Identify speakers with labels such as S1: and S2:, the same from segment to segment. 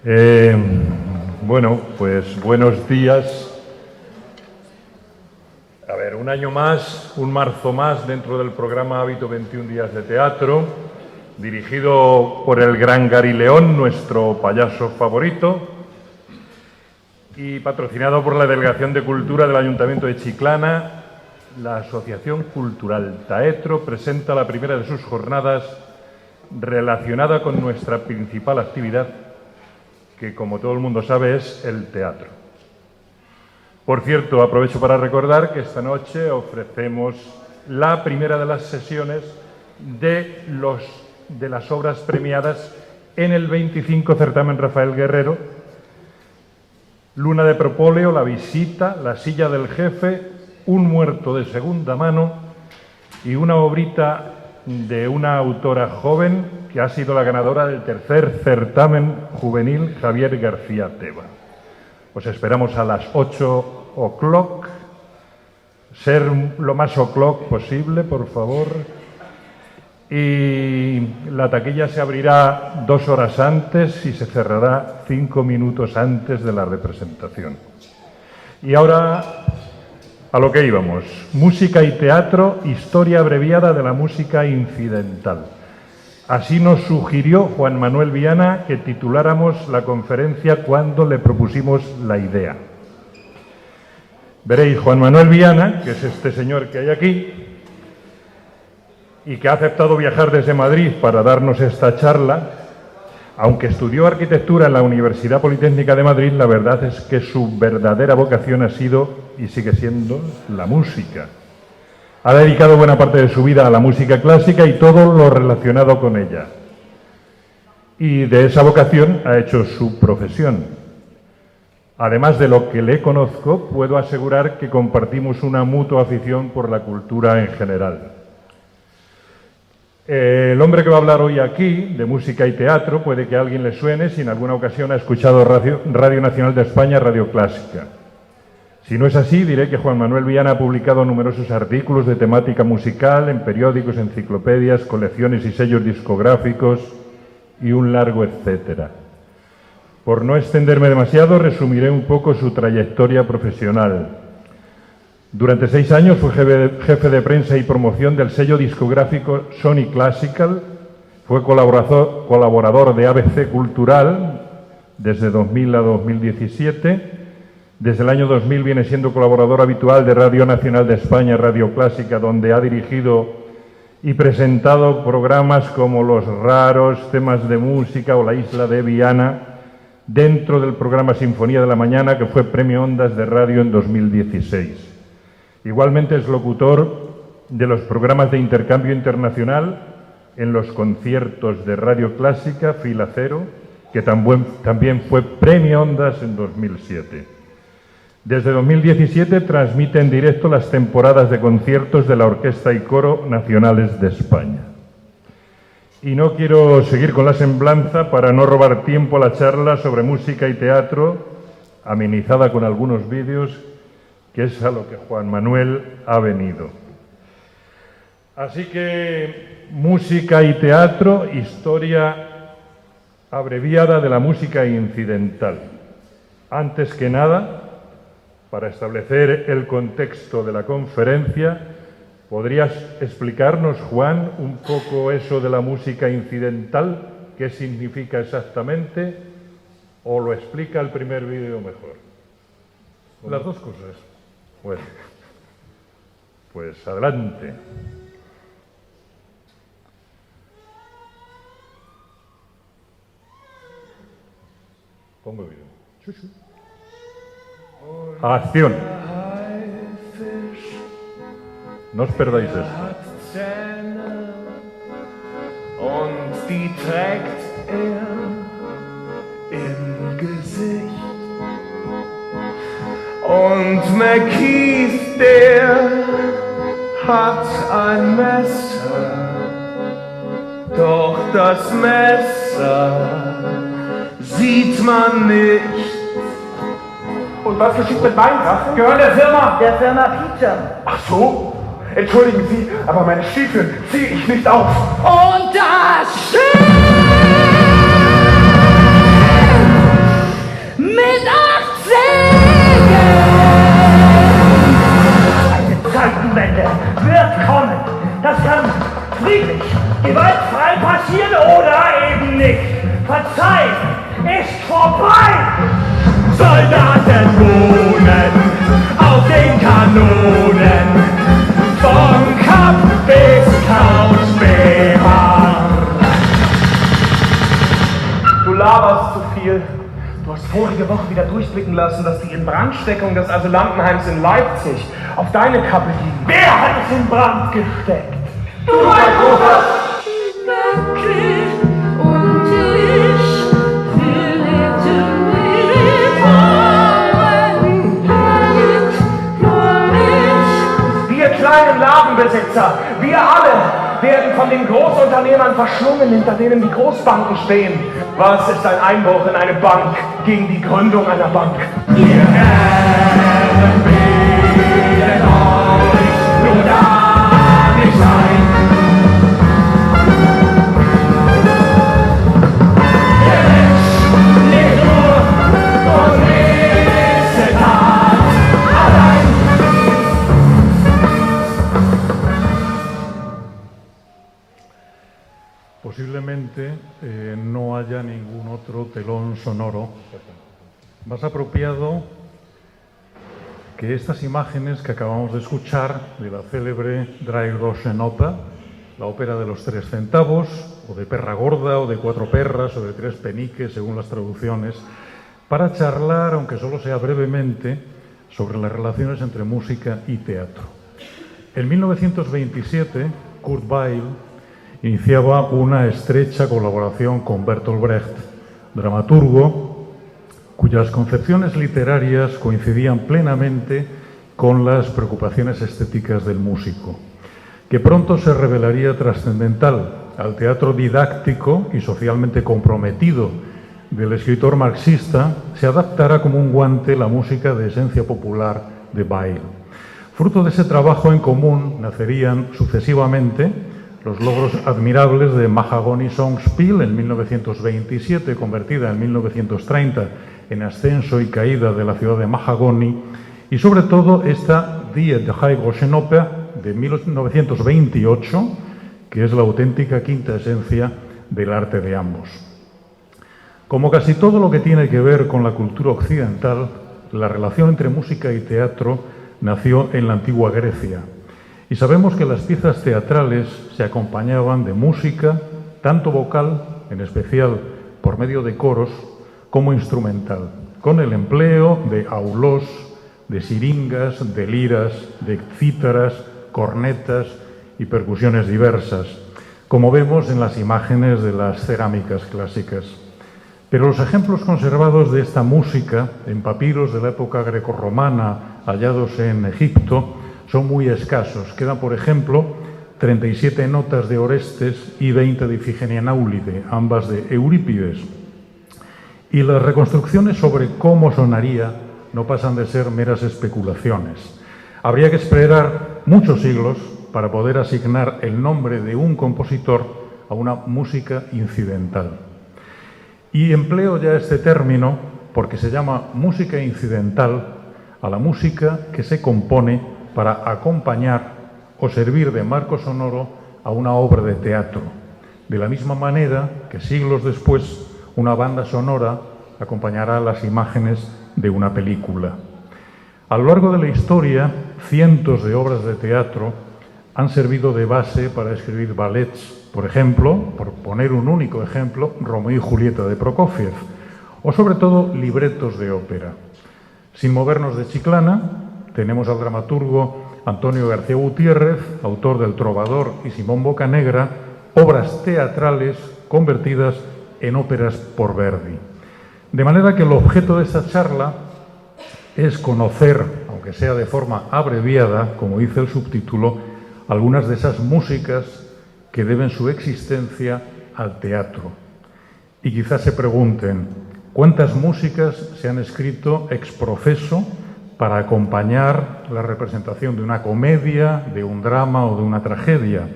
S1: Bueno, pues buenos días. A ver, un año más, un marzo más dentro del programa Hábito 21 días de teatro, dirigido por el gran Gary León, nuestro payaso favorito, y patrocinado por la Delegación de Cultura del Ayuntamiento de Chiclana. La Asociación Cultural Taetro presenta la primera de sus jornadas relacionada con nuestra principal actividad, que como todo el mundo sabe es el teatro. Por cierto, aprovecho para recordar que esta noche ofrecemos la primera de las sesiones de las obras premiadas en el 25 certamen Rafael Guerrero: Luna de Propóleo, La Visita, La Silla del Jefe, Un muerto de segunda mano y una obrita de una autora joven que ha sido la ganadora del tercer certamen juvenil Javier García Teba. Os esperamos a las 8:00, ser lo más o'clock posible, por favor. Y la taquilla se abrirá 2 horas antes y se cerrará 5 minutos antes de la representación. Y ahora a lo que íbamos: música y teatro, historia abreviada de la música incidental. Así nos sugirió Juan Manuel Viana que tituláramos la conferencia cuando le propusimos la idea. Veréis, Juan Manuel Viana, que es este señor que hay aquí, y que ha aceptado viajar desde Madrid para darnos esta charla, aunque estudió arquitectura en la Universidad Politécnica de Madrid, la verdad es que su verdadera vocación ha sido y sigue siendo la música. Ha dedicado buena parte de su vida a la música clásica y todo lo relacionado con ella. Y de esa vocación ha hecho su profesión. Además de lo que le conozco, puedo asegurar que compartimos una mutua afición por la cultura en general. El hombre que va a hablar hoy aquí, de música y teatro, puede que a alguien le suene si en alguna ocasión ha escuchado Radio Nacional de España, Radio Clásica. Si no es así, diré que Juan Manuel Viana ha publicado numerosos artículos de temática musical en periódicos, enciclopedias, colecciones y sellos discográficos y un largo etcétera. Por no extenderme demasiado, resumiré un poco su trayectoria profesional. Durante 6 años fue jefe de prensa y promoción del sello discográfico Sony Classical, fue colaborador de ABC Cultural desde 2000 a 2017, desde el año 2000 viene siendo colaborador habitual de Radio Nacional de España, Radio Clásica, donde ha dirigido y presentado programas como Los Raros, Temas de Música o La Isla de Viana, dentro del programa Sinfonía de la Mañana, que fue Premio Ondas de Radio en 2016. Igualmente es locutor de los programas de intercambio internacional en los conciertos de Radio Clásica, Fila Cero, que también fue Premio Ondas en 2007. Desde 2017 transmite en directo las temporadas de conciertos de la Orquesta y Coro Nacionales de España. Y no quiero seguir con la semblanza para no robar tiempo a la charla sobre música y teatro, amenizada con algunos vídeos, que es a lo que Juan Manuel ha venido. Así que música y teatro, historia abreviada de la música incidental. Antes que nada, para establecer el contexto de la conferencia, ¿podrías explicarnos, Juan, un poco eso de la música incidental? ¿Qué significa exactamente? ¿O lo explica el primer vídeo mejor?
S2: Las dos cosas.
S1: Bueno, pues adelante. Pongo el vídeo. Sí, sí. Acción. No os perdáis esto.
S3: Und die trägt im Gesicht. Und McKeith, der hat ein Messer, doch das Messer sieht man nicht.
S4: Und was geschieht mit meinen Taschen? Gehören der Firma?
S5: Der Firma Peter.
S4: Ach so? Entschuldigen Sie, aber meine Stiefel ziehe ich nicht auf.
S5: Und das Schiff!
S3: Zeit ist vorbei. Soldaten wohnen auf den Kanonen, von Kap bis Kausbeer. Du laberst zu viel. Du hast vorige Woche wieder durchblicken lassen, dass die Inbrandsteckung des Asylantenheims in Leipzig auf deine Kappe liegen. Wer hat es in Brand gesteckt? Du, mein Bruder! Wir kleinen Ladenbesitzer, wir alle werden von den Großunternehmern verschlungen, hinter denen die Großbanken stehen. Was ist ein Einbruch in eine Bank gegen die Gründung einer Bank? Wir werden euch nur da nicht sein. Der Mensch lebt nur von Missetat allein.
S1: Posiblemente no haya ningún otro telón sonoro más apropiado que estas imágenes que acabamos de escuchar de la célebre Drei Groschen Oper, la ópera de los 3 centavos, o de Perra Gorda, o de 4 perras, o de 3 peniques, según las traducciones, para charlar, aunque solo sea brevemente, sobre las relaciones entre música y teatro. En 1927, Kurt Weill iniciaba una estrecha colaboración con Bertolt Brecht, dramaturgo cuyas concepciones literarias coincidían plenamente con las preocupaciones estéticas del músico, que pronto se revelaría trascendental al teatro didáctico y socialmente comprometido del escritor marxista, se adaptara como un guante la música de esencia popular de Weill. Fruto de ese trabajo en común nacerían sucesivamente los logros admirables de Mahagoni Songspiel en 1927, convertida en 1930 en ascenso y caída de la ciudad de Mahagoni, y sobre todo esta Die Drei Groschen Oper de 1928, que es la auténtica quinta esencia del arte de ambos. Como casi todo lo que tiene que ver con la cultura occidental, la relación entre música y teatro nació en la antigua Grecia. Y sabemos que las piezas teatrales se acompañaban de música, tanto vocal, en especial por medio de coros, como instrumental, con el empleo de aulos, de siringas, de liras, de cítaras, cornetas y percusiones diversas, como vemos en las imágenes de las cerámicas clásicas. Pero los ejemplos conservados de esta música en papiros de la época grecorromana hallados en Egipto son muy escasos. Quedan, por ejemplo, 37 notas de Orestes y 20 de Ifigenia en Áulide, ambas de Eurípides. Y las reconstrucciones sobre cómo sonaría no pasan de ser meras especulaciones. Habría que esperar muchos siglos para poder asignar el nombre de un compositor a una música incidental. Y empleo ya este término porque se llama música incidental a la música que se compone para acompañar o servir de marco sonoro a una obra de teatro, de la misma manera que siglos después una banda sonora acompañará las imágenes de una película. A lo largo de la historia, cientos de obras de teatro han servido de base para escribir ballets. Por ejemplo, por poner un único ejemplo, Romeo y Julieta de Prokofiev, o sobre todo libretos de ópera. Sin movernos de Chiclana, tenemos al dramaturgo Antonio García Gutiérrez, autor del Trovador y Simón Bocanegra, obras teatrales convertidas en óperas por Verdi. De manera que el objeto de esta charla es conocer, aunque sea de forma abreviada, como dice el subtítulo, algunas de esas músicas que deben su existencia al teatro. Y quizás se pregunten, ¿cuántas músicas se han escrito ex professo para acompañar la representación de una comedia, de un drama o de una tragedia?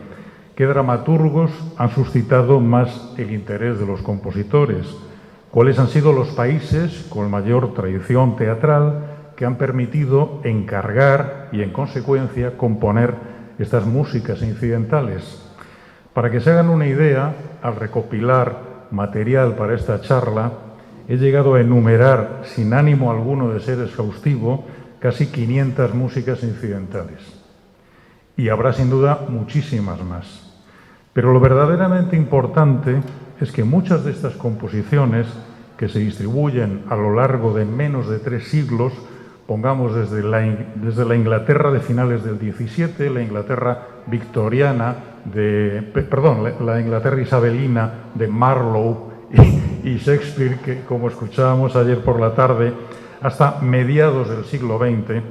S1: ¿Qué dramaturgos han suscitado más el interés de los compositores? ¿Cuáles han sido los países con mayor tradición teatral que han permitido encargar y, en consecuencia, componer estas músicas incidentales? Para que se hagan una idea, al recopilar
S2: material para esta charla, he llegado a enumerar, sin ánimo alguno de ser exhaustivo, casi 500 músicas incidentales. Y habrá sin duda muchísimas más. Pero lo verdaderamente importante es que muchas de estas composiciones, que se distribuyen a lo largo de menos de 3 siglos, pongamos desde la Inglaterra de finales del XVII, la Inglaterra victoriana, la Inglaterra isabelina de Marlowe y Shakespeare, que como escuchábamos ayer por la tarde, hasta mediados del siglo XX,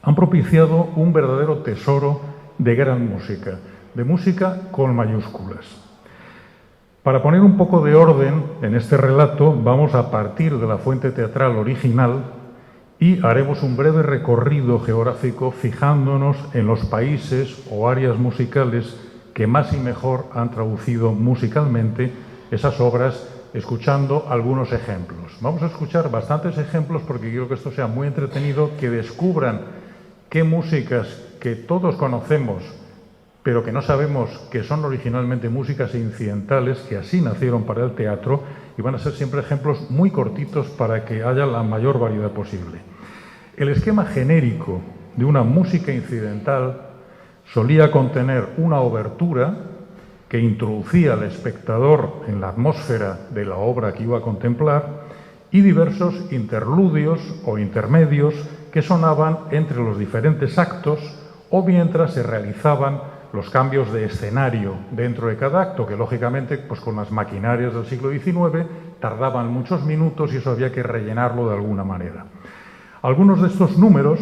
S2: han propiciado un verdadero tesoro de gran música, de música con mayúsculas. Para poner un poco de orden en este relato, vamos a partir de la fuente teatral original y haremos un breve recorrido geográfico fijándonos en los países o áreas musicales que más y mejor han traducido musicalmente esas obras, escuchando algunos ejemplos. Vamos a escuchar bastantes ejemplos porque quiero que esto sea muy entretenido, que descubran qué músicas que todos conocemos pero que no sabemos que son originalmente músicas incidentales que así nacieron para el teatro, y van a ser siempre ejemplos muy cortitos para que haya la mayor variedad posible. El esquema genérico de una música incidental solía contener una obertura que introducía al espectador en la atmósfera de la obra que iba a contemplar y diversos interludios o intermedios que sonaban entre los diferentes actos o mientras se realizaban los cambios de escenario dentro de cada acto, que lógicamente pues con las maquinarias del siglo XIX tardaban muchos minutos y eso había que rellenarlo de alguna manera. Algunos de estos números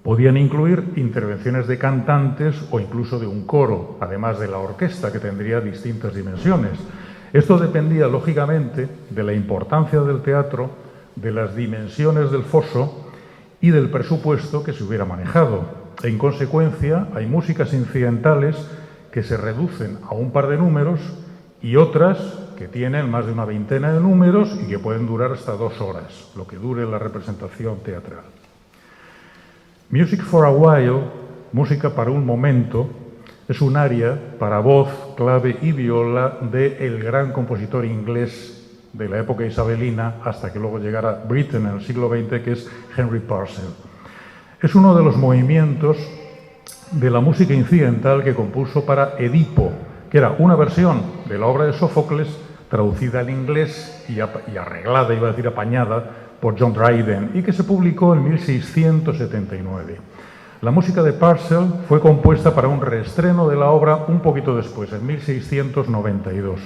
S2: podían incluir intervenciones de cantantes o incluso de un coro, además de la orquesta, que tendría distintas dimensiones. Esto dependía lógicamente de la importancia del teatro, de las dimensiones del foso y del presupuesto que se hubiera manejado. En consecuencia, hay músicas incidentales que se reducen a un par de números y otras que tienen más de una veintena de números y que pueden durar hasta 2 horas, lo que dure la representación teatral. Music for a While, música para un momento, es un aria para voz, clave y viola del gran compositor inglés de la época isabelina hasta que luego llegara Britten en el siglo XX, que es Henry Purcell. Es uno de los movimientos de la música incidental que compuso para Edipo, que era una versión de la obra de Sófocles traducida al inglés y arreglada, iba a decir apañada, por John Dryden, y que se publicó en 1679. La música de Purcell fue compuesta para un reestreno de la obra un poquito después, en 1692.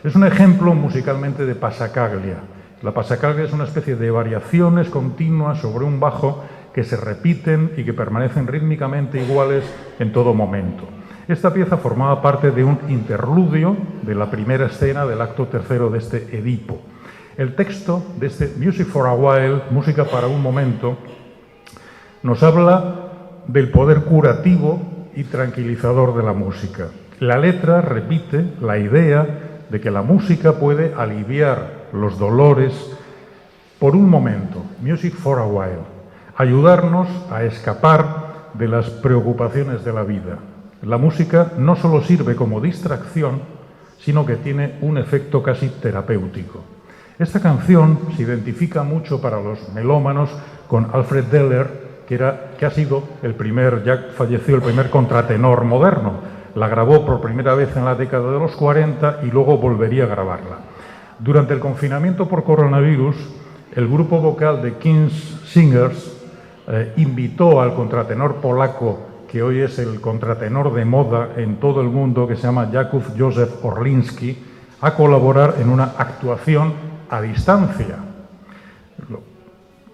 S2: Es un ejemplo musicalmente de passacaglia. La passacaglia es una especie de variaciones continuas sobre un bajo que se repiten y que permanecen rítmicamente iguales en todo momento. Esta pieza formaba parte de un interludio de la primera escena del acto tercero de este Edipo. El texto de este Music for a While, música para un momento, nos habla del poder curativo y tranquilizador de la música. La letra repite la idea de que la música puede aliviar los dolores por un momento. Music for a While. Ayudarnos a escapar de las preocupaciones de la vida. La música no solo sirve como distracción, sino que tiene un efecto casi terapéutico. Esta canción se identifica mucho para los melómanos con Alfred Deller, que ha sido ya falleció el primer contratenor moderno. La grabó por primera vez en la década de los 40 y luego volvería a grabarla. Durante el confinamiento por coronavirus, el grupo vocal de King's Singers invitó al contratenor polaco, que hoy es el contratenor de moda en todo el mundo, que se llama Jakub Józef Orliński, a colaborar en una actuación a distancia,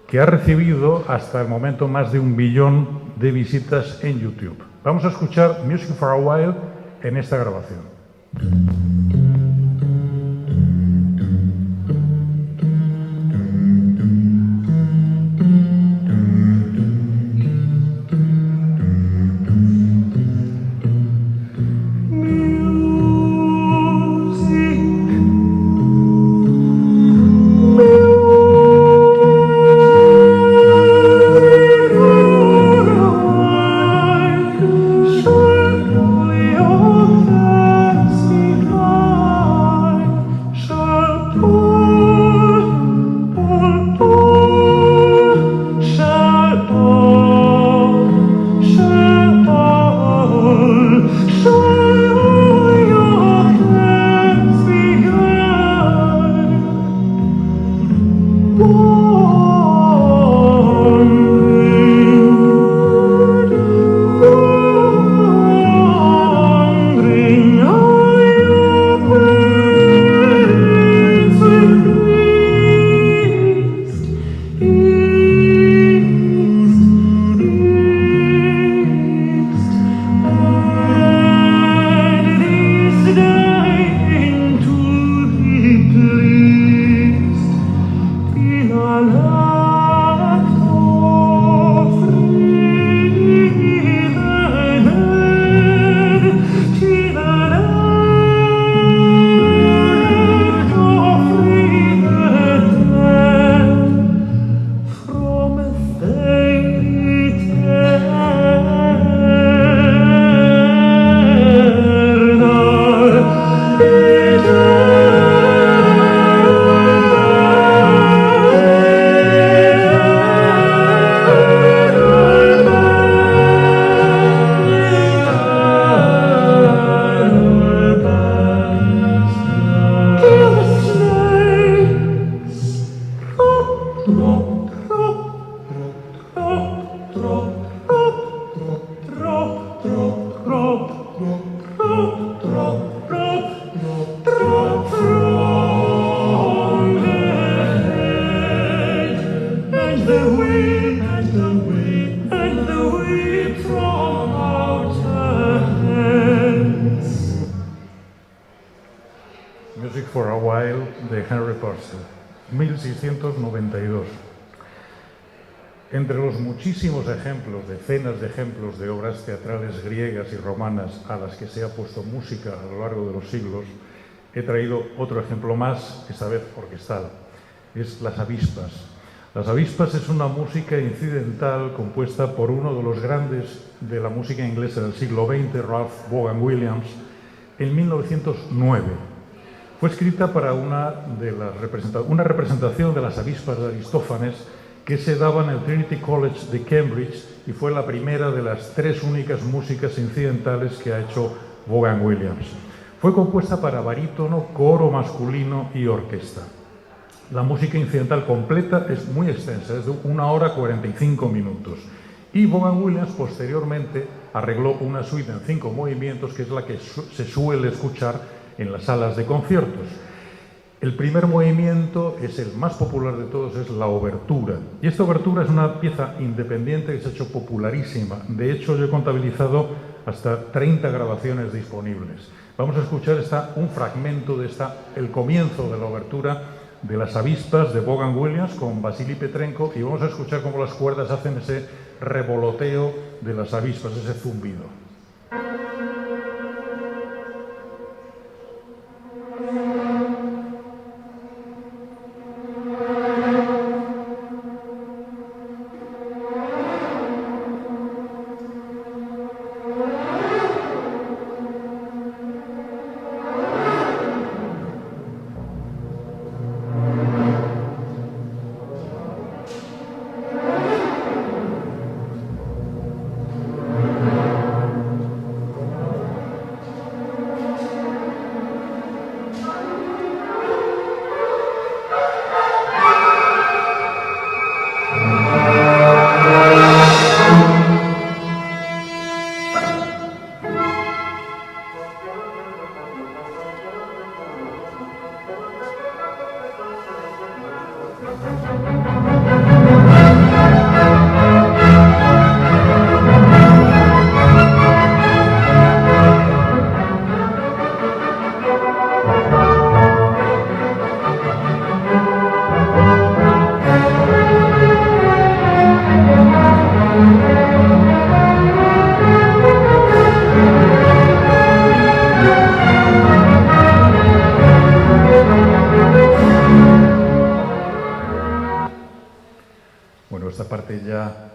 S2: que ha recibido hasta el momento más de 1 millón de visitas en YouTube. Vamos a escuchar Music for a While en esta grabación.
S5: Surely, oh, fancy,
S2: While de Henry Purcell, 1692. Entre los muchísimos ejemplos, decenas de ejemplos de obras teatrales griegas y romanas a las que se ha puesto música a lo largo de los siglos, he traído otro ejemplo más, esta vez orquestal, es Las Avispas. Las Avispas es una música incidental compuesta por uno de los grandes de la música inglesa del siglo XX, Ralph Vaughan Williams, en 1909. Fue escrita para una representación de las avispas de Aristófanes que se daba en el Trinity College de Cambridge y fue la primera de las 3 únicas músicas incidentales que ha hecho Vaughan Williams. Fue compuesta para barítono, coro masculino y orquesta. La música incidental completa es muy extensa, es de 1 hora 45 minutos. Y Vaughan Williams posteriormente arregló una suite en 5 movimientos, que es la que se suele escuchar en las salas de conciertos. El primer movimiento es el más popular de todos, es la obertura. Y esta obertura es una pieza independiente que se ha hecho popularísima. De hecho, yo he contabilizado hasta 30 grabaciones disponibles. Vamos a escuchar un fragmento de el comienzo de la obertura de Las Avispas de Vaughan Williams con Vasily Petrenko, y vamos a escuchar cómo las cuerdas hacen ese revoloteo de las avispas, ese zumbido.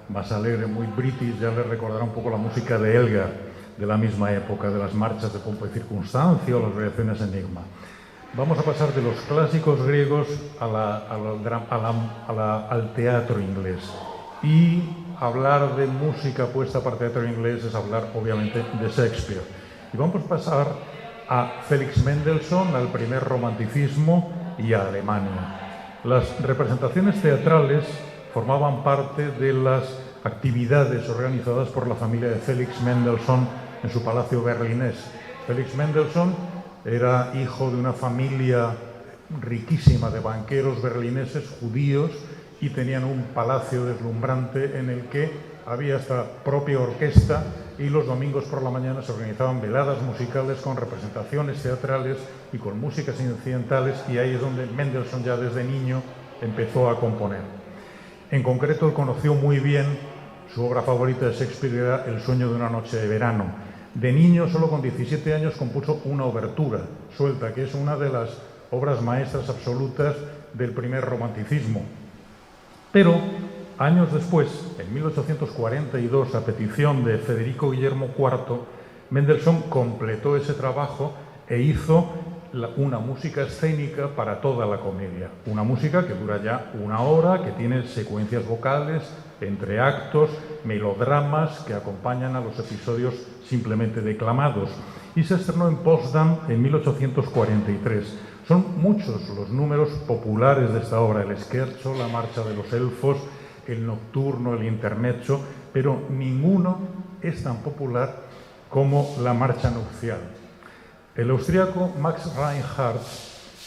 S2: Más alegre, muy british, ya le recordará un poco la música de Elgar, de la misma época, de las marchas de pompa y circunstancia o las variaciones Enigma. Vamos a pasar de los clásicos griegos al teatro inglés. Y hablar de música puesta para teatro inglés es hablar, obviamente, de Shakespeare. Y vamos a pasar a Félix Mendelssohn, al primer romanticismo y a Alemania. Las representaciones teatrales formaban parte de las actividades organizadas por la familia de Félix Mendelssohn en su palacio berlinés. Félix Mendelssohn era hijo de una familia riquísima de banqueros berlineses judíos y tenían un palacio deslumbrante en el que había esta propia orquesta, y los domingos por la mañana se organizaban veladas musicales con representaciones teatrales y con músicas incidentales, y ahí es donde Mendelssohn ya desde niño empezó a componer. En concreto, él conoció muy bien, su obra favorita de Shakespeare era El sueño de una noche de verano. De niño, solo con 17 años, compuso una obertura suelta, que es una de las obras maestras absolutas del primer romanticismo. Pero, años después, en 1842, a petición de Federico Guillermo IV, Mendelssohn completó ese trabajo e hizo una música escénica para toda la comedia. Una música que dura ya 1 hora, que tiene secuencias vocales entre actos, melodramas que acompañan a los episodios simplemente declamados. Y se estrenó en Potsdam en 1843. Son muchos los números populares de esta obra: el scherzo, la marcha de los elfos, el nocturno, el intermezzo, pero ninguno es tan popular como la marcha nupcial. El austríaco Max Reinhardt,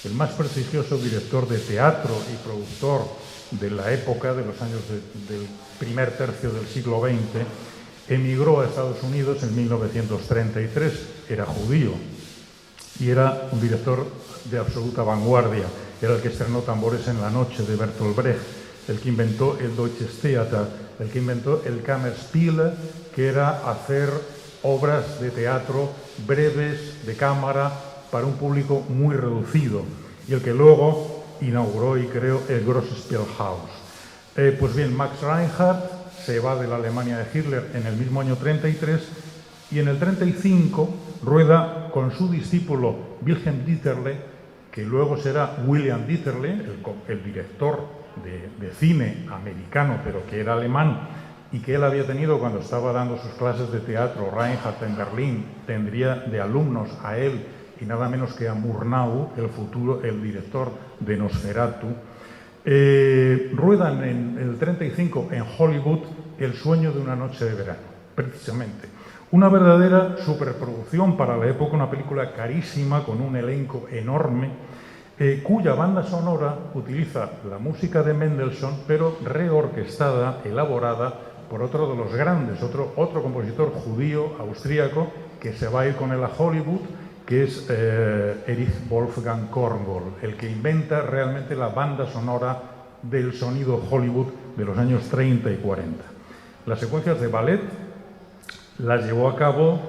S2: el más prestigioso director de teatro y productor de la época, de los años del primer tercio del siglo XX, emigró a Estados Unidos en 1933, era judío. y era un director de absoluta vanguardia. Era el que estrenó Tambores en la noche de Bertolt Brecht, el que inventó el Deutsches Theater, el que inventó el Kammerspiel, que era hacer obras de teatro breves, de cámara, para un público muy reducido, y el que luego inauguró y creó el Grosses Spielhaus. Pues bien, Max Reinhardt se va de la Alemania de Hitler en el mismo año 33 y en el 35 rueda con su discípulo Wilhelm Dieterle, que luego será William Dieterle, el director de cine americano, pero que era alemán y que él había tenido cuando estaba dando sus clases de teatro. Reinhardt en Berlín tendría de alumnos a él y nada menos que a Murnau, el director de Nosferatu. Ruedan en el 35 en Hollywood El sueño de una noche de verano, precisamente. Una verdadera superproducción para la época, una película carísima con un elenco enorme, cuya banda sonora utiliza la música de Mendelssohn, pero reorquestada, elaborada por otro de los grandes, otro compositor judío, austríaco, que se va a ir con él a Hollywood, que es Erich Wolfgang Korngold, el que inventa realmente la banda sonora del sonido Hollywood de los años 30 y 40. Las secuencias de ballet las llevó a cabo,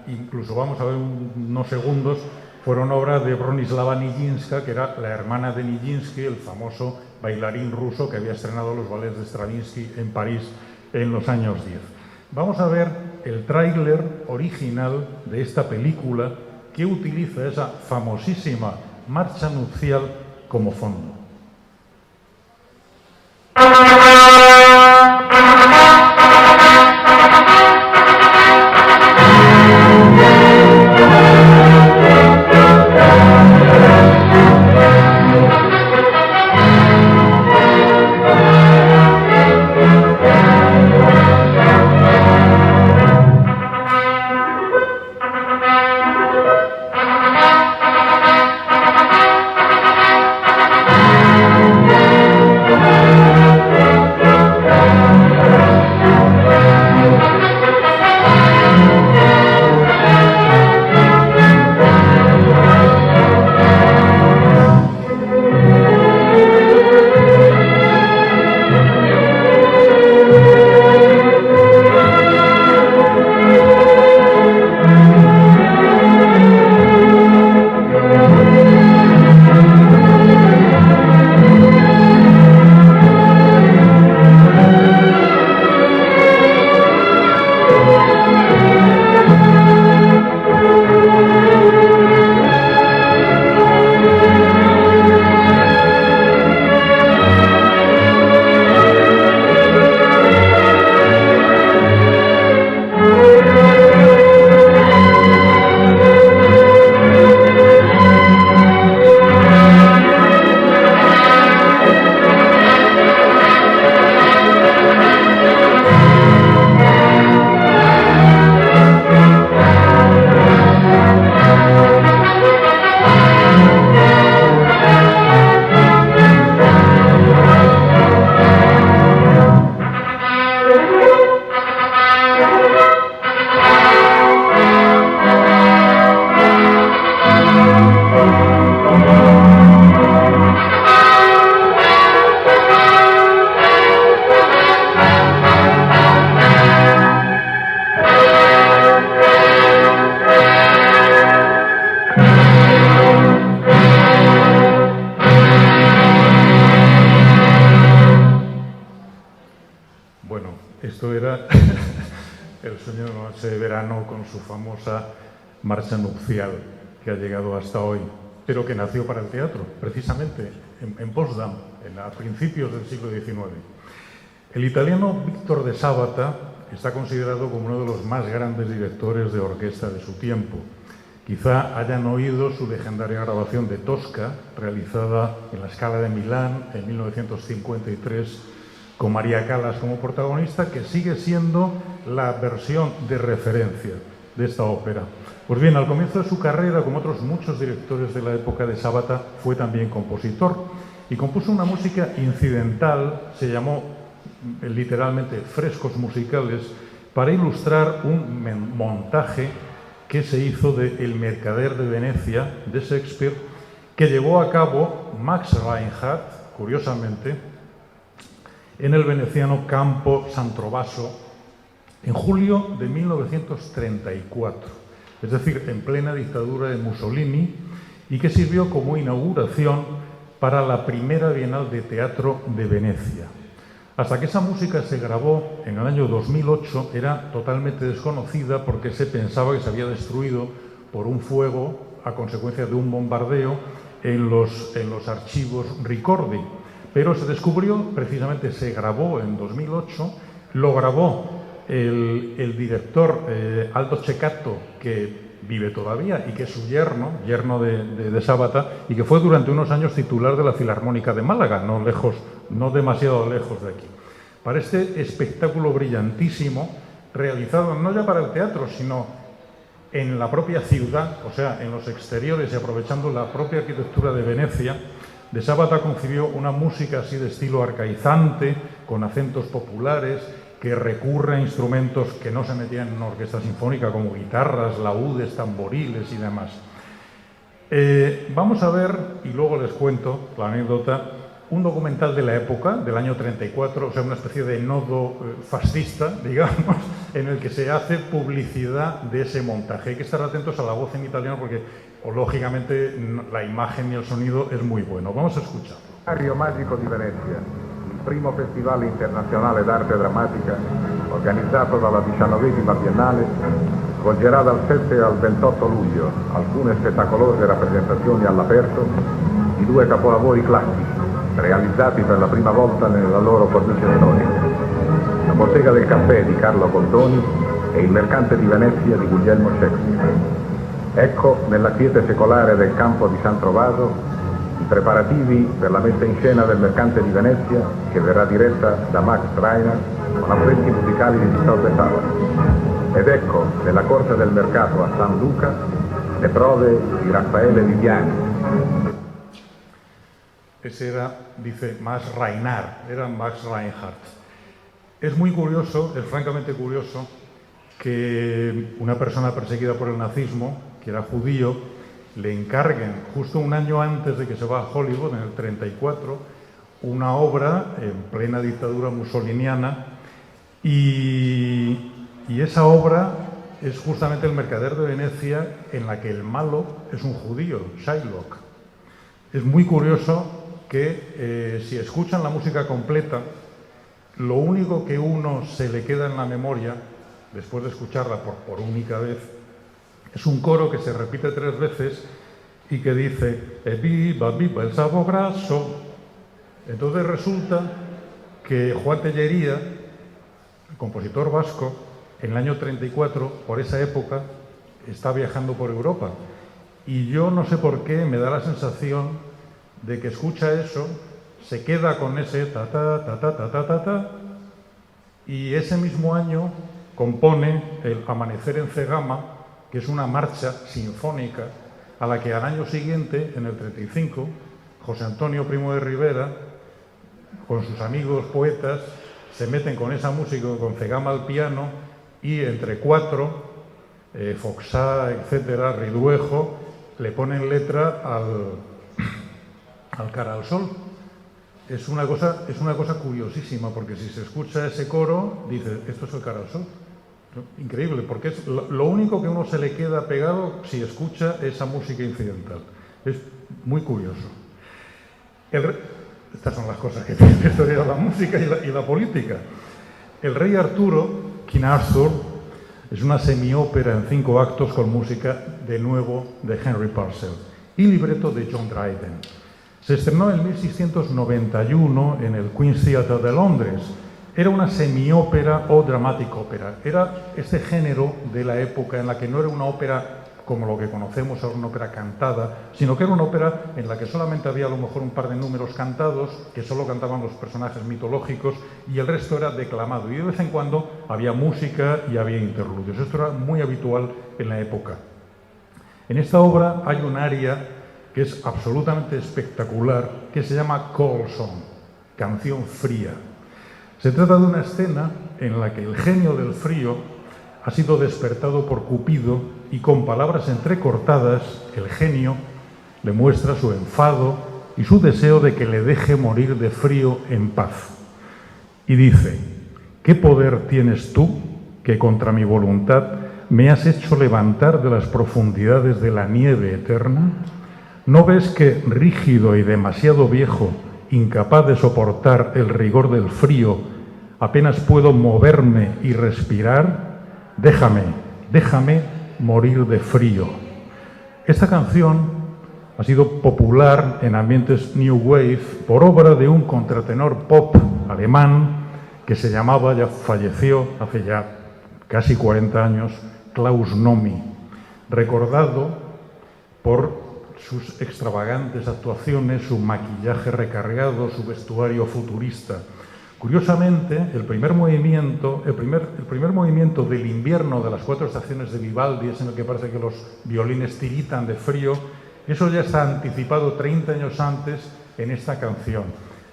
S2: incluso vamos a ver unos segundos, fueron obras de Bronislava Nijinská, que era la hermana de Nijinsky, el famoso bailarín ruso que había estrenado los ballets de Stravinsky en París en los años 10. Vamos a ver el tráiler original de esta película, que utiliza esa famosísima marcha nupcial como fondo. Esto era El sueño de una noche de verano con su famosa marcha nupcial que ha llegado hasta hoy, pero que nació para el teatro, precisamente en Potsdam, a principios del siglo XIX. El italiano Víctor de Sábata está considerado como uno de los más grandes directores de orquesta de su tiempo. Quizá hayan oído su legendaria grabación de Tosca, realizada en la Scala de Milán en 1953, con María Callas como protagonista, que sigue siendo la versión de referencia de esta ópera. Pues bien, al comienzo de su carrera, como otros muchos directores de la época de Sábata, fue también compositor y compuso una música incidental, se llamó literalmente frescos musicales, para ilustrar un montaje que se hizo de El mercader de Venecia, de Shakespeare, que llevó a cabo Max Reinhardt, curiosamente, en el veneciano Campo San Trovaso, en julio de 1934, es decir, en plena dictadura de Mussolini, y que sirvió como inauguración para la primera Bienal de Teatro de Venecia. Hasta que esa música se grabó en el año 2008 era totalmente desconocida porque se pensaba que se había destruido por un fuego a consecuencia de un bombardeo en los archivos Ricordi. Pero se descubrió, precisamente se grabó en 2008, lo grabó el director Aldo Ceccato, que vive todavía y que es su yerno de Sábata, y que fue durante unos años titular de la Filarmónica de Málaga, no demasiado lejos de aquí. Para este espectáculo brillantísimo, realizado no ya para el teatro, sino en la propia ciudad, o sea, en los exteriores y aprovechando la propia arquitectura de Venecia, de Sábata concibió una música así de estilo arcaizante, con acentos populares, que recurre a instrumentos que no se metían en una orquesta sinfónica, como guitarras, laúdes, tamboriles y demás. Vamos a ver, y luego les cuento la anécdota, un documental de la época, del año 34, o sea, una especie de nodo fascista, digamos, en el que se hace publicidad de ese montaje. Hay que estar atentos a la voz en italiano porque, lógicamente, la imagen y el sonido es muy bueno. Vamos a escucharlo.
S5: Barrio Magico di Venezia, il primo festival internazionale d'arte drammatica, organizzato dalla 19ª Biennale, svolgerà dal 7 al 28 luglio alcune spettacolose rappresentazioni all'aperto di due capolavori classici, realizzati per la prima volta nella loro cornice storica: La bottega del caffè di Carlo Goldoni e Il mercante di Venezia di Guglielmo Shakespeare. Ecco, nella quiete secolare del campo di San Trovaso, i preparativi per la messa in scena del mercante di Venezia, che verrà diretta da Max Reinhardt con affretti musicali di Giuseppe Sábato. Ed ecco, nella corte del mercato a San Luca, le prove di Raffaele Viviani.
S2: Ese era, dice, Max Reinhardt, era Max Reinhardt. Es muy curioso, es francamente curioso, que una persona perseguida por el nazismo, que era judío, le encarguen, justo un año antes de que se va a Hollywood, en el 34, una obra en plena dictadura mussoliniana, y esa obra es justamente El mercader de Venecia, en la que el malo es un judío, Shylock. Es muy curioso que si escuchan la música completa, lo único que uno se le queda en la memoria, después de escucharla por única vez, es un coro que se repite 3 veces y que dice viva, viva el sabo graso. Entonces resulta que Juan Tellería, el compositor vasco, en el año 34, por esa época, está viajando por Europa. Y yo no sé por qué me da la sensación de que escucha eso, se queda con ese ta ta ta ta ta ta ta ta, y ese mismo año compone el Amanecer en Cegama, que es una marcha sinfónica a la que al año siguiente, en el 35, José Antonio Primo de Rivera, con sus amigos poetas, se meten con esa música, con Cegama al piano, y entre 4, Foxá, etcétera, Riduejo, le ponen letra al Cara al Sol. Es una cosa curiosísima, porque si se escucha ese coro, dices, esto es el Cara al Sol. Increíble, porque es lo único que uno se le queda pegado si escucha esa música incidental. Es muy curioso. Estas son las cosas que tiene la historia de la música y la política. El Rey Arturo, King Arthur, es una semiópera en 5 actos con música, de nuevo, de Henry Purcell y libreto de John Dryden. Se estrenó en 1691 en el Queen's Theatre de Londres. Era una semiópera o dramatic opera. Era este género de la época en la que no era una ópera como lo que conocemos ahora, una ópera cantada, sino que era una ópera en la que solamente había a lo mejor un par de números cantados, que solo cantaban los personajes mitológicos, y el resto era declamado. Y de vez en cuando había música y había interludios. Esto era muy habitual en la época. En esta obra hay un aria que es absolutamente espectacular, que se llama Cold Song, canción fría. Se trata de una escena en la que el genio del frío ha sido despertado por Cupido y con palabras entrecortadas el genio le muestra su enfado y su deseo de que le deje morir de frío en paz. Y dice: ¿qué poder tienes tú que contra mi voluntad me has hecho levantar de las profundidades de la nieve eterna? ¿No ves que, rígido y demasiado viejo, incapaz de soportar el rigor del frío, apenas puedo moverme y respirar? Déjame morir de frío. Esta canción ha sido popular en ambientes New Wave por obra de un contratenor pop alemán que se llamaba, ya falleció hace ya casi 40 años, Klaus Nomi, recordado por sus extravagantes actuaciones, su maquillaje recargado, su vestuario futurista. Curiosamente, el primer movimiento del invierno de las 4 estaciones de Vivaldi, es en el que parece que los violines tiritan de frío, eso ya está anticipado 30 años antes en esta canción.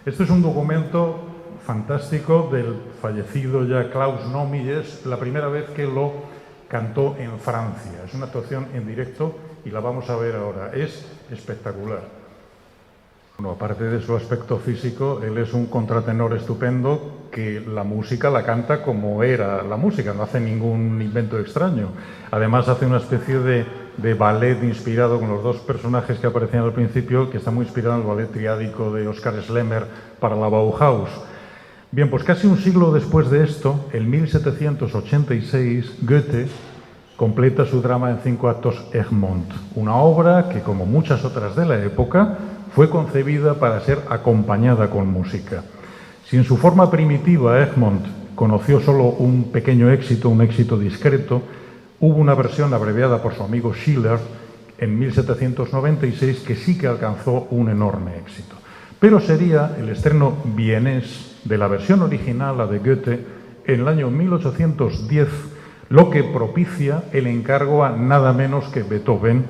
S2: Esto es un documento fantástico del fallecido ya Klaus Nomi, y es la primera vez que lo cantó en Francia. Es una actuación en directo y la vamos a ver ahora. Es espectacular. Bueno, aparte de su aspecto físico, él es un contratenor estupendo que la música la canta como era la música, no hace ningún invento extraño. Además hace una especie de ballet inspirado con los 2 personajes que aparecían al principio, que está muy inspirado en el ballet triádico de Oskar Schlemmer para la Bauhaus. Bien, pues casi un siglo después de esto, en 1786, Goethe completa su drama en 5 actos Egmont, una obra que, como muchas otras de la época, fue concebida para ser acompañada con música. Si en su forma primitiva Egmont conoció solo un pequeño éxito, un éxito discreto, hubo una versión abreviada por su amigo Schiller en 1796 que sí que alcanzó un enorme éxito. Pero sería el estreno vienés de la versión original, la de Goethe, en el año 1810, lo que propicia el encargo a nada menos que Beethoven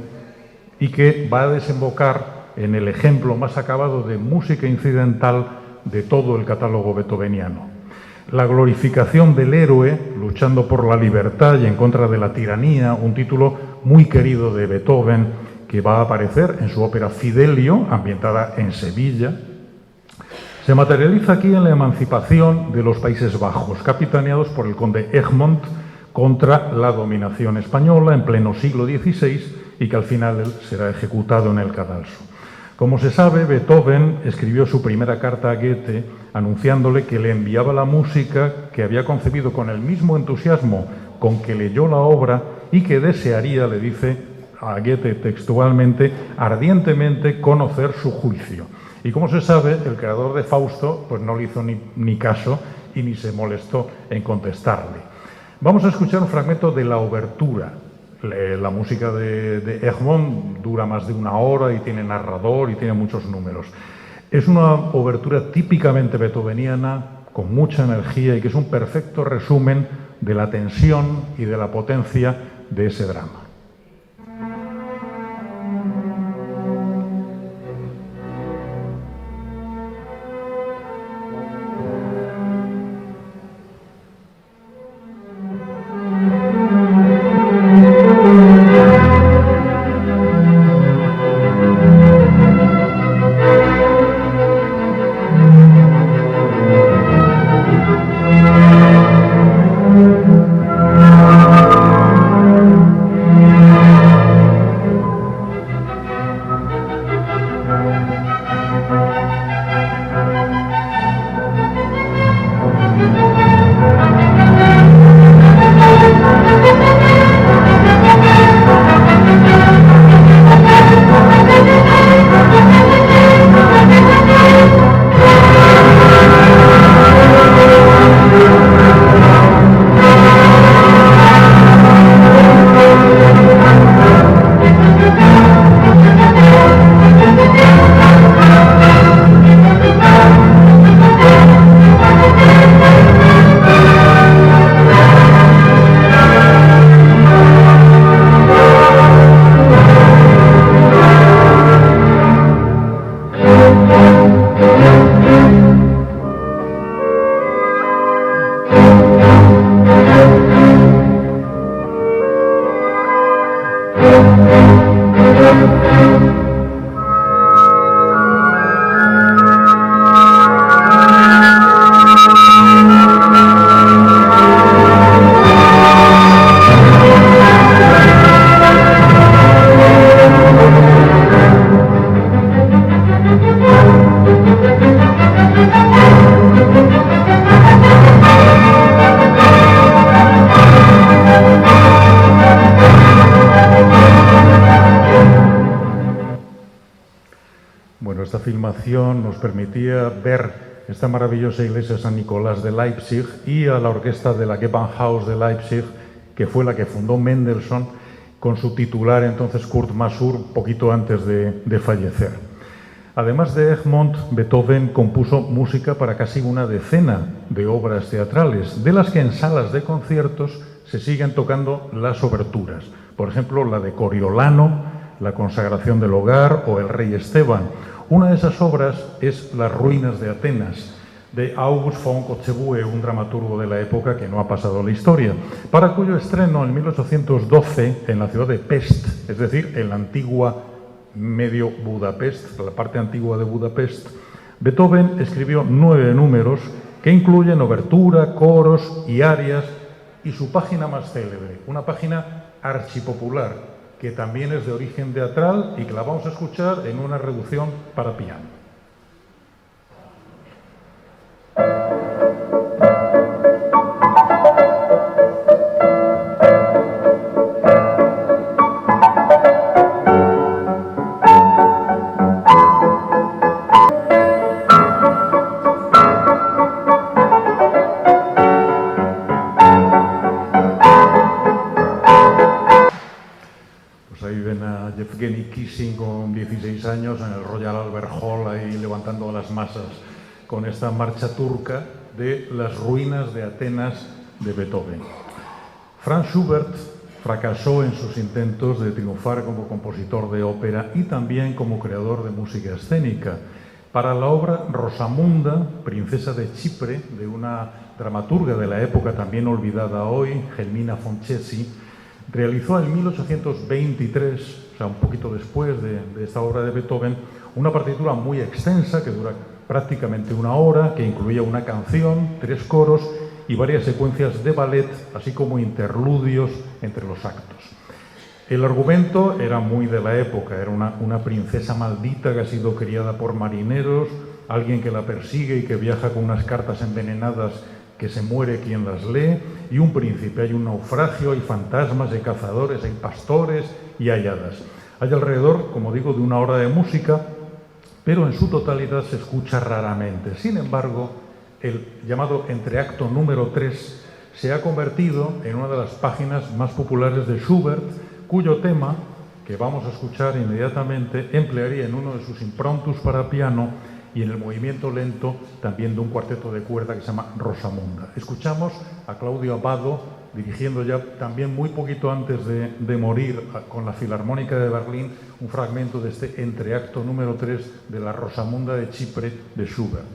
S2: y que va a desembocar en el ejemplo más acabado de música incidental de todo el catálogo beethoveniano. La glorificación del héroe luchando por la libertad y en contra de la tiranía, un título muy querido de Beethoven que va a aparecer en su ópera Fidelio, ambientada en Sevilla, se materializa aquí en la emancipación de los Países Bajos, capitaneados por el conde Egmont contra la dominación española en pleno siglo XVI y que al final será ejecutado en el cadalso. Como se sabe, Beethoven escribió su primera carta a Goethe anunciándole que le enviaba la música que había concebido con el mismo entusiasmo con que leyó la obra y que desearía, le dice a Goethe textualmente, ardientemente conocer su juicio. Y como se sabe, el creador de Fausto pues no le hizo ni caso y ni se molestó en contestarle. Vamos a escuchar un fragmento de la obertura. La música de Egmont dura más de 1 hora y tiene narrador y tiene muchos números. Es una obertura típicamente beethoveniana, con mucha energía y que es un perfecto resumen de la tensión y de la potencia de ese drama. iluminación nos permitía ver esta maravillosa iglesia de San Nicolás de Leipzig y a la orquesta de la Gewandhaus de Leipzig, que fue la que fundó Mendelssohn, con su titular entonces Kurt Masur, poquito antes de fallecer. Además de Egmont, Beethoven compuso música para casi una decena de obras teatrales, de las que en salas de conciertos se siguen tocando las oberturas. Por ejemplo, la de Coriolano, La consagración del hogar o El rey Esteban. Una de esas obras es Las ruinas de Atenas, de August von Kotzebue, un dramaturgo de la época que no ha pasado a la historia, para cuyo estreno en 1812 en la ciudad de Pest, es decir, en la antigua medio Budapest, la parte antigua de Budapest, Beethoven escribió 9 números que incluyen obertura, coros y arias, y su página más célebre, una página archipopular, que también es de origen teatral y que la vamos a escuchar en una reducción para piano. Yevgeny Kissing con 16 años en el Royal Albert Hall, ahí levantando a las masas con esta marcha turca de Las ruinas de Atenas de Beethoven. Franz Schubert fracasó en sus intentos de triunfar como compositor de ópera y también como creador de música escénica. Para la obra Rosamunda, princesa de Chipre, de una dramaturga de la época también olvidada hoy, Helmina von Cesi, realizó en 1823, o sea, un poquito después de esta obra de Beethoven, una partitura muy extensa que dura prácticamente 1 hora, que incluía una canción, 3 coros y varias secuencias de ballet, así como interludios entre los actos. El argumento era muy de la época, era una princesa maldita que ha sido criada por marineros, alguien que la persigue y que viaja con unas cartas envenenadas que se muere quien las lee, y un príncipe. Hay un naufragio, hay fantasmas, hay cazadores, hay pastores y hay hadas. Hay alrededor, como digo, de 1 hora de música, pero en su totalidad se escucha raramente. Sin embargo, el llamado entreacto número 3 se ha convertido en una de las páginas más populares de Schubert, cuyo tema, que vamos a escuchar inmediatamente, emplearía en uno de sus improntus para piano y en el movimiento lento también de un cuarteto de cuerda que se llama Rosamunda. Escuchamos a Claudio Abbado dirigiendo ya también muy poquito antes de morir con la Filarmónica de Berlín un fragmento de este entreacto número 3 de la Rosamunda de Chipre de Schubert.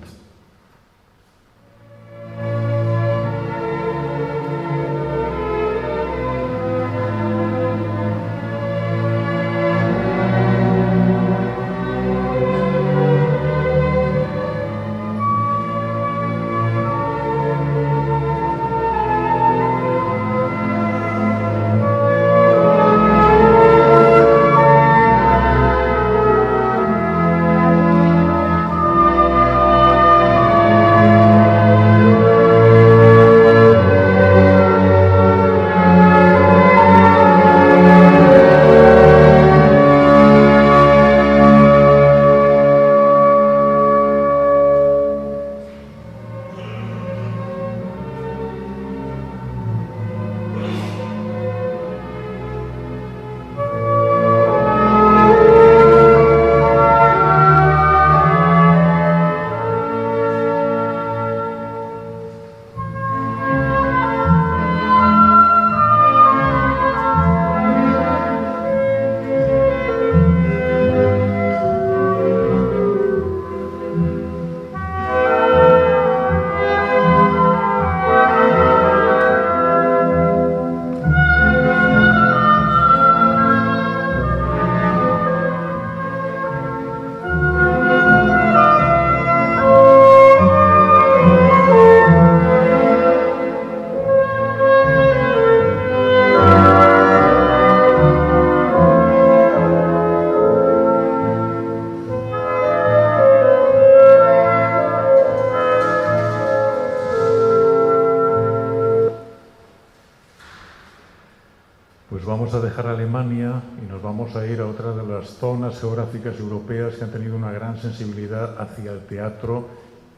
S2: vamos a dejar Alemania y nos vamos a ir a otra de las zonas geográficas europeas que han tenido una gran sensibilidad hacia el teatro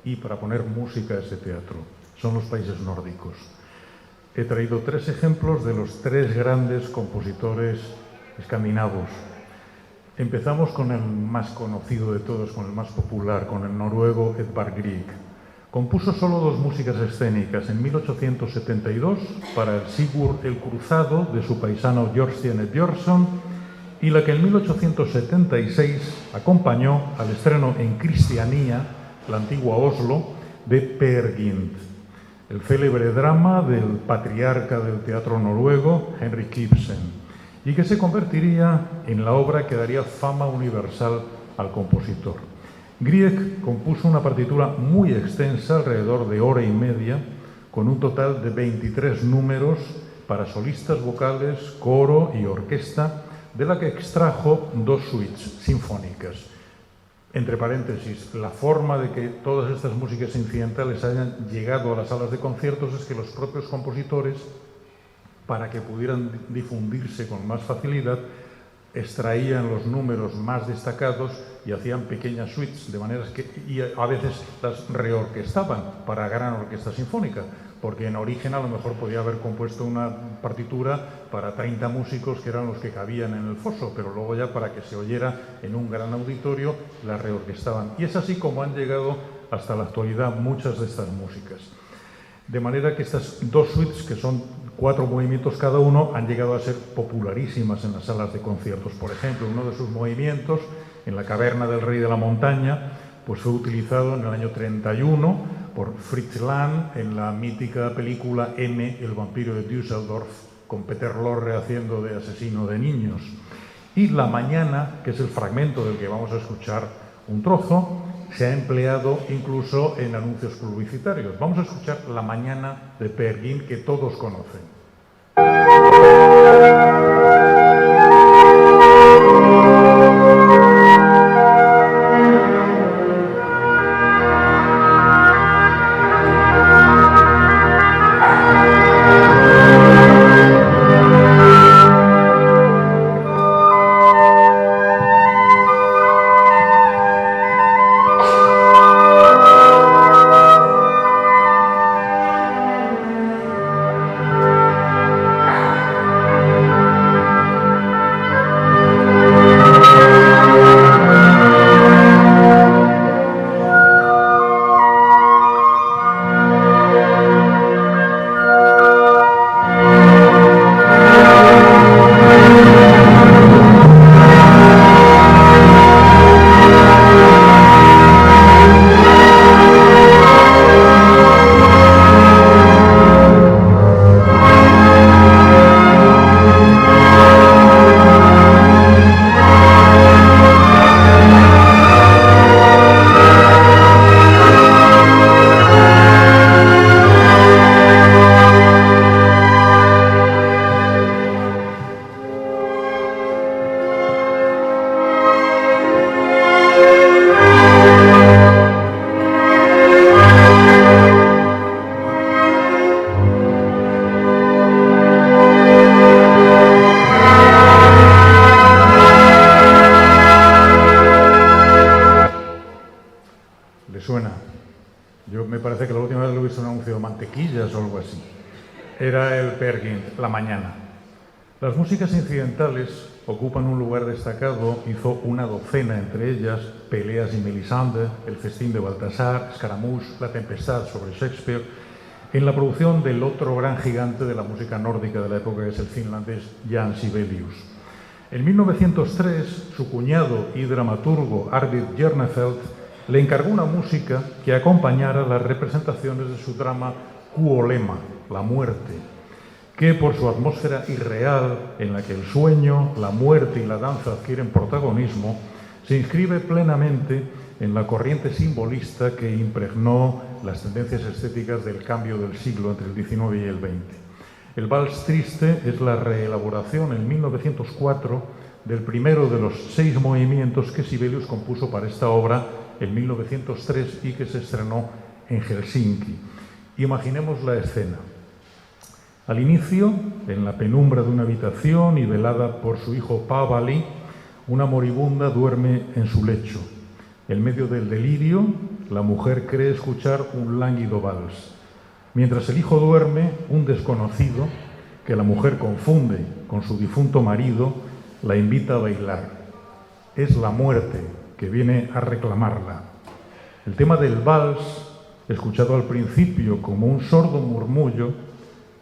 S2: y para poner música a ese teatro. Son los países nórdicos. He traído 3 ejemplos de los 3 grandes compositores escandinavos. Empezamos con el más conocido de todos, con el más popular, con el noruego Edvard Grieg. Compuso solo 2 músicas escénicas, en 1872 para el Sigurd el Cruzado de su paisano Thorstein Björnsson y la que en 1876 acompañó al estreno en Christiania, la antigua Oslo, de Peer Gynt, el célebre drama del patriarca del teatro noruego, Henrik Ibsen, y que se convertiría en la obra que daría fama universal al compositor. Grieg compuso una partitura muy extensa, alrededor de hora y media, con un total de 23 números para solistas vocales, coro y orquesta, de la que extrajo 2 suites sinfónicas. Entre paréntesis, la forma de que todas estas músicas incidentales hayan llegado a las salas de conciertos es que los propios compositores, para que pudieran difundirse con más facilidad, extraían los números más destacados y hacían pequeñas suites, de manera que y a veces las reorquestaban para gran orquesta sinfónica, porque en origen a lo mejor podía haber compuesto una partitura para 30 músicos que eran los que cabían en el foso, pero luego ya para que se oyera en un gran auditorio la reorquestaban. Y es así como han llegado hasta la actualidad muchas de estas músicas. De manera que estas 2 suites, que son 4 movimientos cada uno, han llegado a ser popularísimas en las salas de conciertos. Por ejemplo, uno de sus movimientos, en la caverna del Rey de la Montaña, pues fue utilizado en el año 31 por Fritz Lang en la mítica película M, el vampiro de Düsseldorf, con Peter Lorre haciendo de asesino de niños. Y La Mañana, que es el fragmento del que vamos a escuchar un trozo, se ha empleado incluso en anuncios publicitarios. Vamos a escuchar La Mañana de Peer Gynt, que todos conocen. Parece que la última vez lo he visto en un anuncio de mantequillas o algo así. Era el Peer Gynt, La Mañana. Las músicas incidentales ocupan un lugar destacado. Hizo una docena, entre ellas Peleas y Melisande, El festín de Baltasar, Scaramouche, La tempestad sobre Shakespeare, en la producción del otro gran gigante de la música nórdica de la época, que es el finlandés Jan Sibelius. En 1903, su cuñado y dramaturgo Arvid Jernefeld le encargó una música que acompañara las representaciones de su drama Kuolema, La muerte, que por su atmósfera irreal, en la que el sueño, la muerte y la danza adquieren protagonismo, se inscribe plenamente en la corriente simbolista que impregnó las tendencias estéticas del cambio del siglo entre el XIX y el XX. El Vals Triste es la reelaboración en 1904 del primero de los 6 movimientos que Sibelius compuso para esta obra en 1903 y que se estrenó en Helsinki. Imaginemos la escena. Al inicio, en la penumbra de una habitación y velada por su hijo Pavali, una moribunda duerme en su lecho. En medio del delirio, la mujer cree escuchar un lánguido vals. Mientras el hijo duerme, un desconocido, que la mujer confunde con su difunto marido, la invita a bailar. Es la muerte que viene a reclamarla. El tema del vals, escuchado al principio como un sordo murmullo,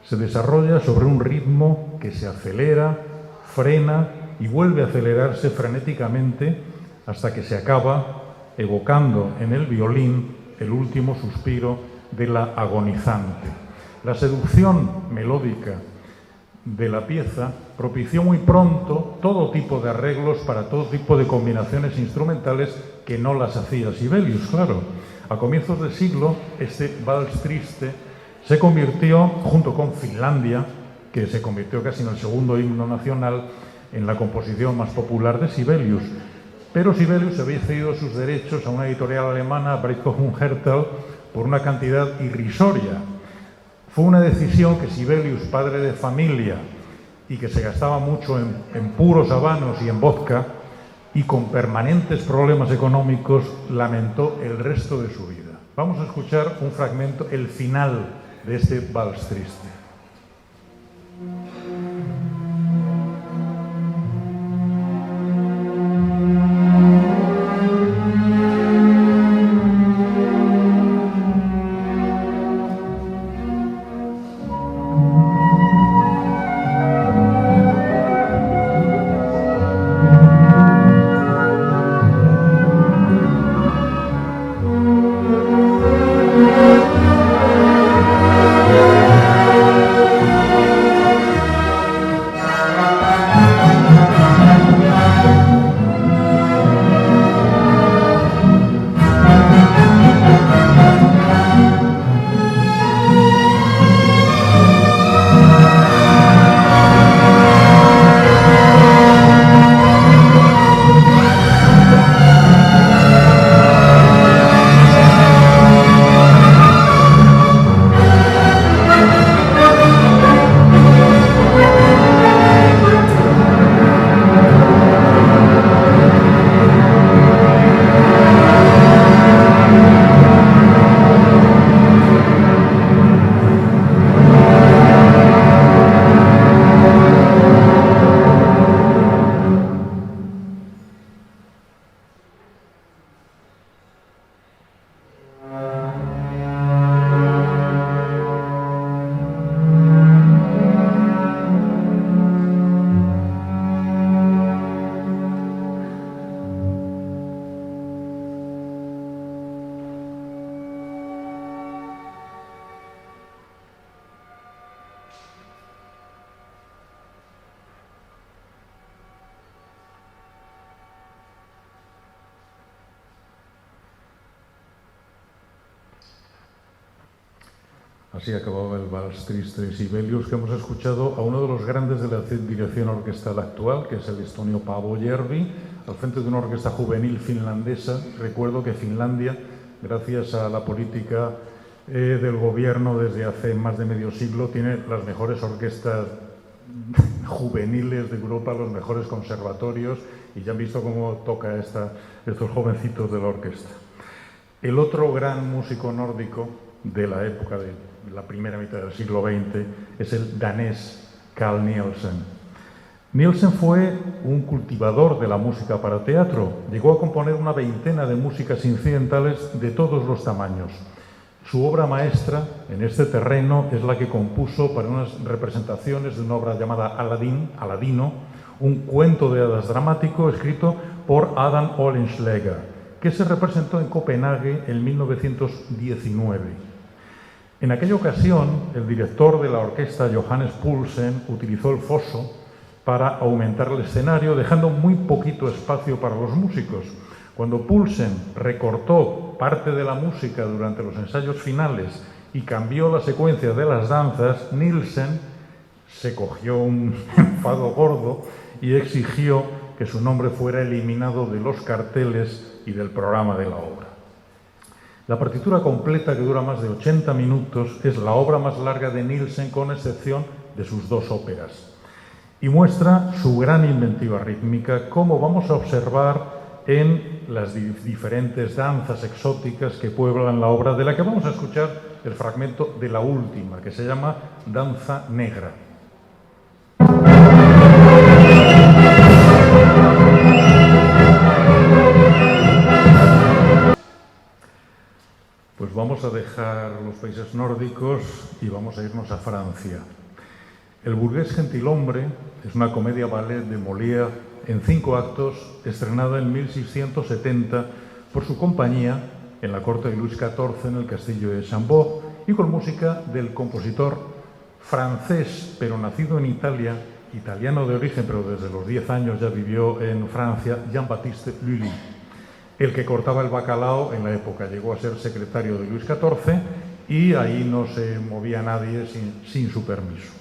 S2: se desarrolla sobre un ritmo que se acelera, frena y vuelve a acelerarse frenéticamente hasta que se acaba evocando en el violín el último suspiro de la agonizante. La seducción melódica de la pieza propició muy pronto todo tipo de arreglos para todo tipo de combinaciones instrumentales que no las hacía Sibelius, claro. A comienzos del siglo, este vals triste se convirtió, junto con Finlandia, que se convirtió casi en el segundo himno nacional, en la composición más popular de Sibelius. Pero Sibelius había cedido sus derechos a una editorial alemana, Breitkopf & Härtel, por una cantidad irrisoria. Fue una decisión que Sibelius, padre de familia y que se gastaba mucho en puros habanos y en vodka, y con permanentes problemas económicos, lamentó el resto de su vida. Vamos a escuchar un fragmento, el final de este vals triste. Así acababa el vals triste de Sibelius, que hemos escuchado a uno de los grandes de la dirección orquestal actual, que es el estonio Paavo Järvi, al frente de una orquesta juvenil finlandesa. Recuerdo que Finlandia, gracias a la política del gobierno desde hace más de medio siglo, tiene las mejores orquestas juveniles de Europa, los mejores conservatorios, y ya han visto cómo toca estos jovencitos de la orquesta. El otro gran músico nórdico de la época de la primera mitad del siglo XX es el danés Carl Nielsen. Nielsen fue un cultivador de la música para teatro. Llegó a componer una veintena de músicas incidentales de todos los tamaños. Su obra maestra en este terreno es la que compuso para unas representaciones de una obra llamada Aladino, un cuento de hadas dramático escrito por Adam Oehlenschläger, que se representó en Copenhague en 1919. En aquella ocasión, el director de la orquesta, Johannes Poulsen, utilizó el foso para aumentar el escenario, dejando muy poquito espacio para los músicos. Cuando Poulsen recortó parte de la música durante los ensayos finales y cambió la secuencia de las danzas, Nielsen se cogió un enfado gordo y exigió que su nombre fuera eliminado de los carteles y del programa de la obra. La partitura completa, que dura más de 80 minutos, es la obra más larga de Nielsen, con excepción de sus dos óperas. Y muestra su gran inventiva rítmica, como vamos a observar en las diferentes danzas exóticas que pueblan la obra, de la que vamos a escuchar el fragmento de la última, que se llama Danza Negra. Pues vamos a dejar los países nórdicos y vamos a irnos a Francia. El burgués gentilhombre es una comedia ballet de Molière en 5 actos, estrenada en 1670 por su compañía en la corte de Luis XIV en el castillo de Chambord, y con música del compositor francés, pero nacido en Italia, italiano de origen, pero desde los 10 años ya vivió en Francia, Jean-Baptiste Lully, el que cortaba el bacalao en la época. Llegó a ser secretario de Luis XIV y ahí no se movía nadie sin su permiso.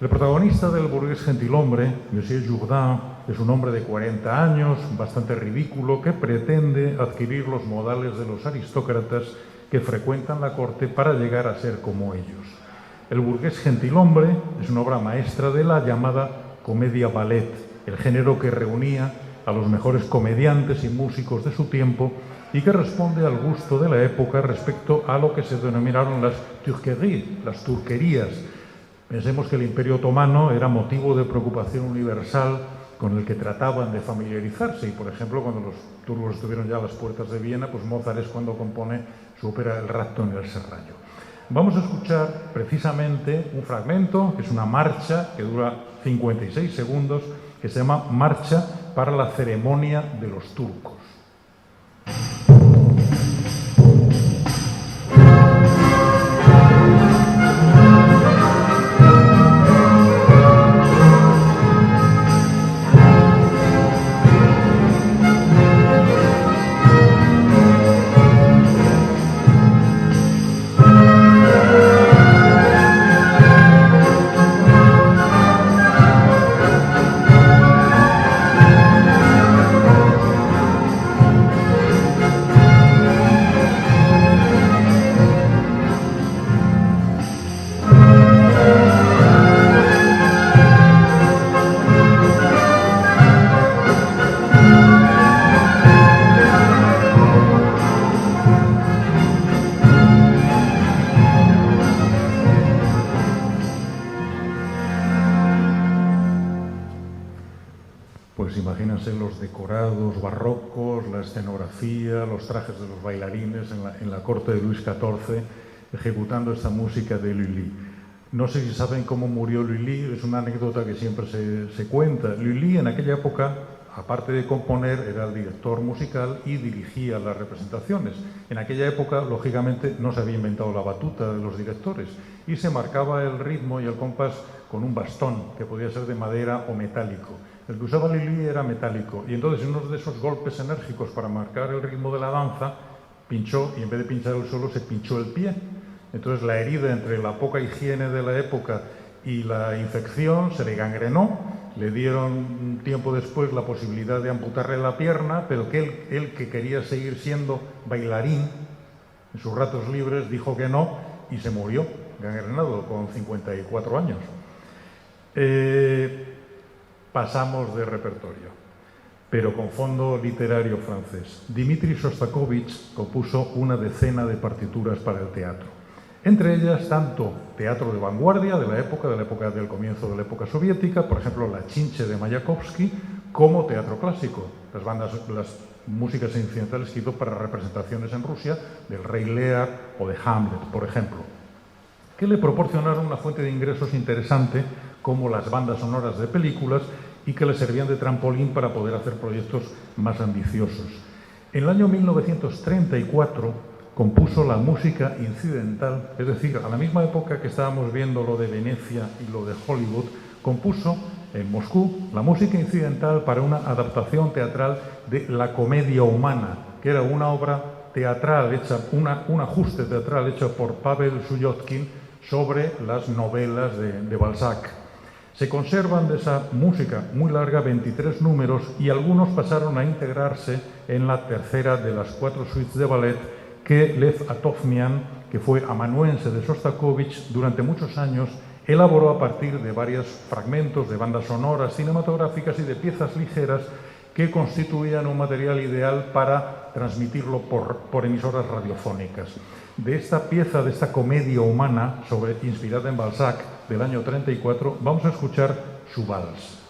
S2: El protagonista del burgués gentilhombre, Monsieur Jourdain, es un hombre de 40 años, bastante ridículo, que pretende adquirir los modales de los aristócratas que frecuentan la corte para llegar a ser como ellos. El burgués gentilhombre es una obra maestra de la llamada comedia ballet, el género que reunía a los mejores comediantes y músicos de su tiempo y que responde al gusto de la época respecto a lo que se denominaron las turqueries, las turquerías. Pensemos que el Imperio Otomano era motivo de preocupación universal con el que trataban de familiarizarse, y por ejemplo cuando los turcos estuvieron ya a las puertas de Viena, pues Mozart es cuando compone su ópera El rapto en el serrallo. Vamos a escuchar precisamente un fragmento, que es una marcha que dura 56 segundos, que se llama Marcha para la ceremonia de los turcos. Pues imagínense los decorados barrocos, la escenografía, los trajes de los bailarines en la corte de Luis XIV, ejecutando esta música de Lully. No sé si saben cómo murió Lully, es una anécdota que siempre se cuenta. Lully en aquella época, aparte de componer, era el director musical y dirigía las representaciones. En aquella época, lógicamente, no se había inventado la batuta de los directores y se marcaba el ritmo y el compás con un bastón, que podía ser de madera o metálico. El que usaba Lully era metálico, y entonces en uno de esos golpes enérgicos para marcar el ritmo de la danza, pinchó, y en vez de pinchar el suelo, se pinchó el pie. Entonces la herida, entre la poca higiene de la época y la infección, se le gangrenó. Le dieron un tiempo después la posibilidad de amputarle la pierna, pero que él que quería seguir siendo bailarín en sus ratos libres, dijo que no y se murió gangrenado con 54 años. Pasamos de repertorio, pero con fondo literario francés. Dmitri Shostakovich compuso una decena de partituras para el teatro. Entre ellas, tanto teatro de vanguardia de la época del comienzo de la época soviética, por ejemplo, La Chinche de Mayakovsky, como teatro clásico, las músicas incidentales que hizo para representaciones en Rusia del Rey Lear o de Hamlet, por ejemplo, que le proporcionaron una fuente de ingresos interesante, como las bandas sonoras de películas, y que le servían de trampolín para poder hacer proyectos más ambiciosos. En el año 1934 compuso la música incidental, es decir, a la misma época que estábamos viendo lo de Venecia y lo de Hollywood, compuso en Moscú la música incidental para una adaptación teatral de La comedia humana, que era una obra teatral hecha, un ajuste teatral hecho por Pavel Suyotkin sobre las novelas de Balzac. Se conservan de esa música muy larga 23 números y algunos pasaron a integrarse en la tercera de las 4 suites de ballet que Lev Atovmian, que fue amanuense de Shostakovich durante muchos años, elaboró a partir de varios fragmentos de bandas sonoras cinematográficas y de piezas ligeras que constituían un material ideal para transmitirlo por emisoras radiofónicas. De esta pieza, de esta comedia humana inspirada en Balzac del año 34, vamos a escuchar su vals.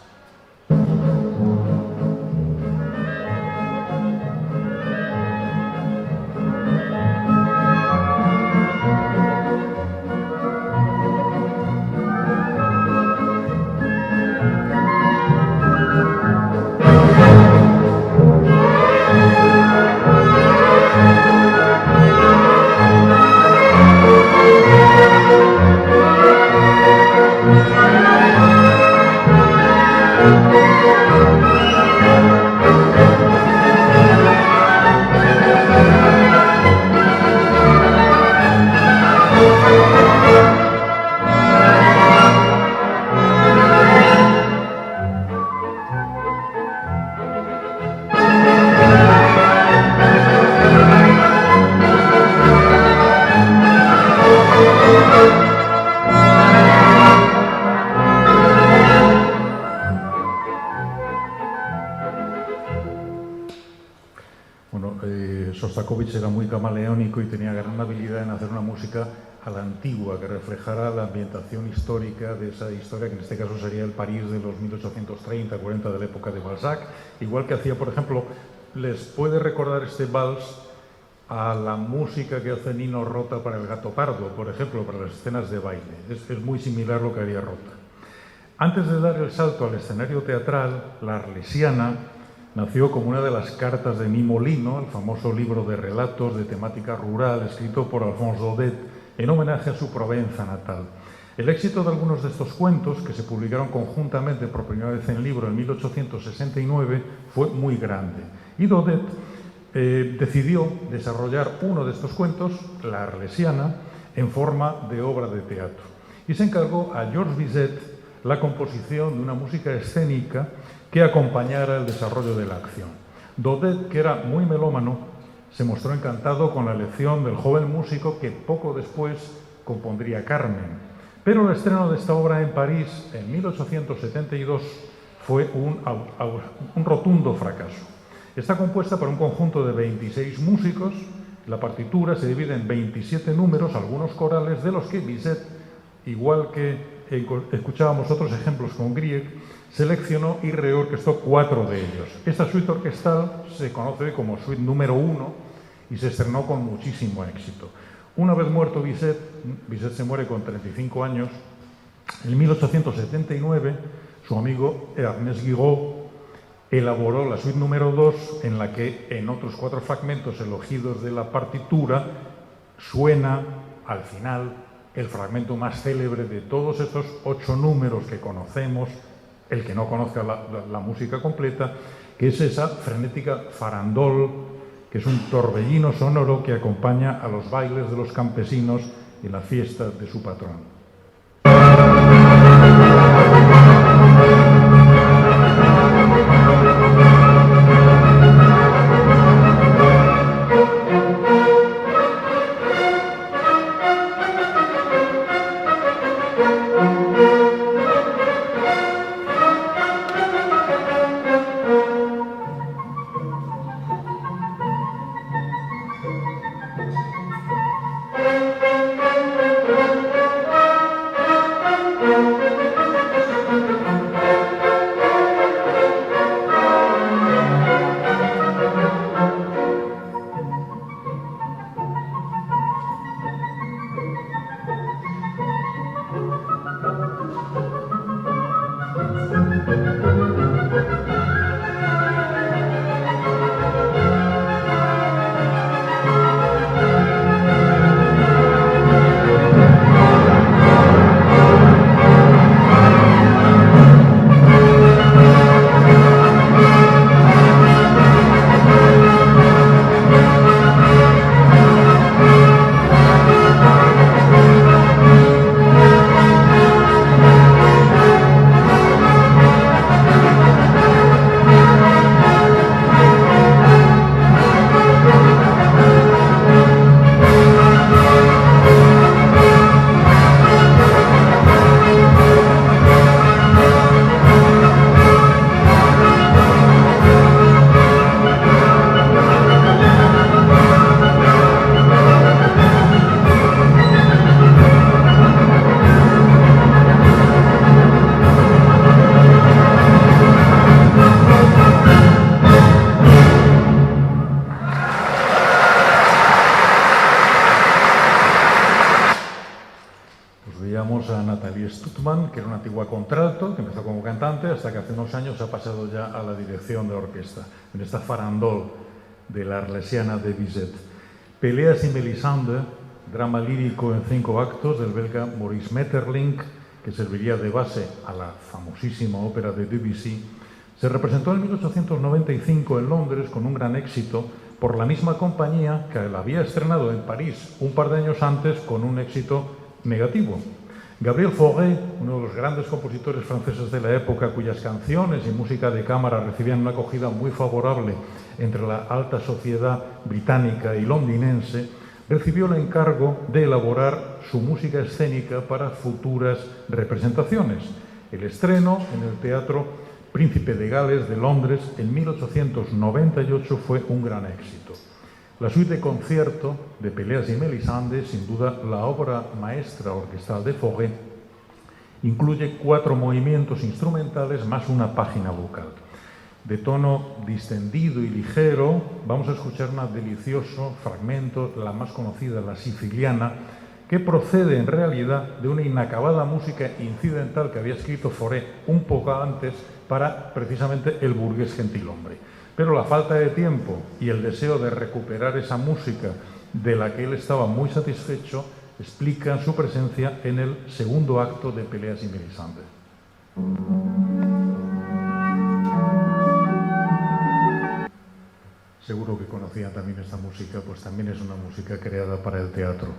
S2: Sostakovich era muy camaleónico y tenía gran habilidad en hacer una música a la antigua, que reflejara la ambientación histórica de esa historia, que en este caso sería el París de los 1830-40 de la época de Balzac, igual que hacía, por ejemplo, les puede recordar este vals a la música que hace Nino Rota para El Gato Pardo, por ejemplo, para las escenas de baile. Es muy similar lo que haría Rota. Antes de dar el salto al escenario teatral, La Arlesiana nació como una de las cartas de Mimo Lino, el famoso libro de relatos de temática rural escrito por Alphonse Daudet en homenaje a su Provenza natal. El éxito de algunos de estos cuentos, que se publicaron conjuntamente por primera vez en libro en 1869, fue muy grande. Y Daudet decidió desarrollar uno de estos cuentos, La Arlesiana, en forma de obra de teatro. Y se encargó a Georges Bizet la composición de una música escénica que acompañara el desarrollo de la acción. Daudet, que era muy melómano, se mostró encantado con la elección del joven músico que poco después compondría Carmen. Pero el estreno de esta obra en París en 1872 fue un rotundo fracaso. Está compuesta por un conjunto de 26 músicos. La partitura se divide en 27 números, algunos corales, de los que Bizet, igual que escuchábamos otros ejemplos con Grieg, seleccionó y reorquestó 4 de ellos. Esta suite orquestal se conoce como suite número 1 y se estrenó con muchísimo éxito. Una vez muerto Bizet se muere con 35 años, en 1879 su amigo Ernest Guiraud elaboró la suite número 2, en la que en otros 4 fragmentos elegidos de la partitura suena al final el fragmento más célebre de todos estos 8 números que conocemos, el que no conozca la música completa, que es esa frenética farandol, que es un torbellino sonoro que acompaña a los bailes de los campesinos en la fiesta de su patrón. teníamos a Nathalie Stuttmann, que era una antigua contralto, que empezó como cantante, hasta que hace unos años ha pasado ya a la dirección de orquesta, en esta farandole de la Arlesiana de Bizet. Peleas y Melisande, drama lírico en 5 actos del belga Maurice Maeterlinck, que serviría de base a la famosísima ópera de Debussy, se representó en 1895 en Londres con un gran éxito por la misma compañía que la había estrenado en París un par de años antes con un éxito negativo. Gabriel Fauré, uno de los grandes compositores franceses de la época, cuyas canciones y música de cámara recibían una acogida muy favorable entre la alta sociedad británica y londinense, recibió el encargo de elaborar su música escénica para futuras representaciones. El estreno en el Teatro Príncipe de Gales de Londres en 1898 fue un gran éxito. La suite de concierto de Peleas y Melisande, sin duda la obra maestra orquestal de Fauré, incluye 4 movimientos instrumentales más una página vocal. De tono distendido y ligero, vamos a escuchar un delicioso fragmento, la más conocida, la siciliana, que procede en realidad de una inacabada música incidental que había escrito Fauré un poco antes para precisamente El burgués gentilhombre. Pero la falta de tiempo y el deseo de recuperar esa música de la que él estaba muy satisfecho explican su presencia en el segundo acto de Peleas y Melisande. Seguro que conocían también esta música, pues también es una música creada para el teatro.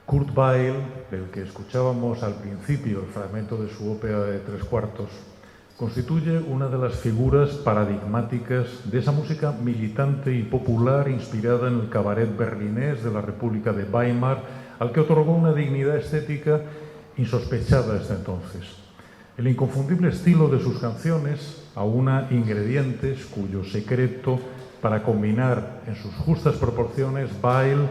S2: Kurt Weill, del que escuchábamos al principio el fragmento de su ópera de 3/4, constituye una de las figuras paradigmáticas de esa música militante y popular inspirada en el cabaret berlinés de la República de Weimar, al que otorgó una dignidad estética insospechada hasta entonces. El inconfundible estilo de sus canciones aúna ingredientes cuyo secreto para combinar en sus justas proporciones Weill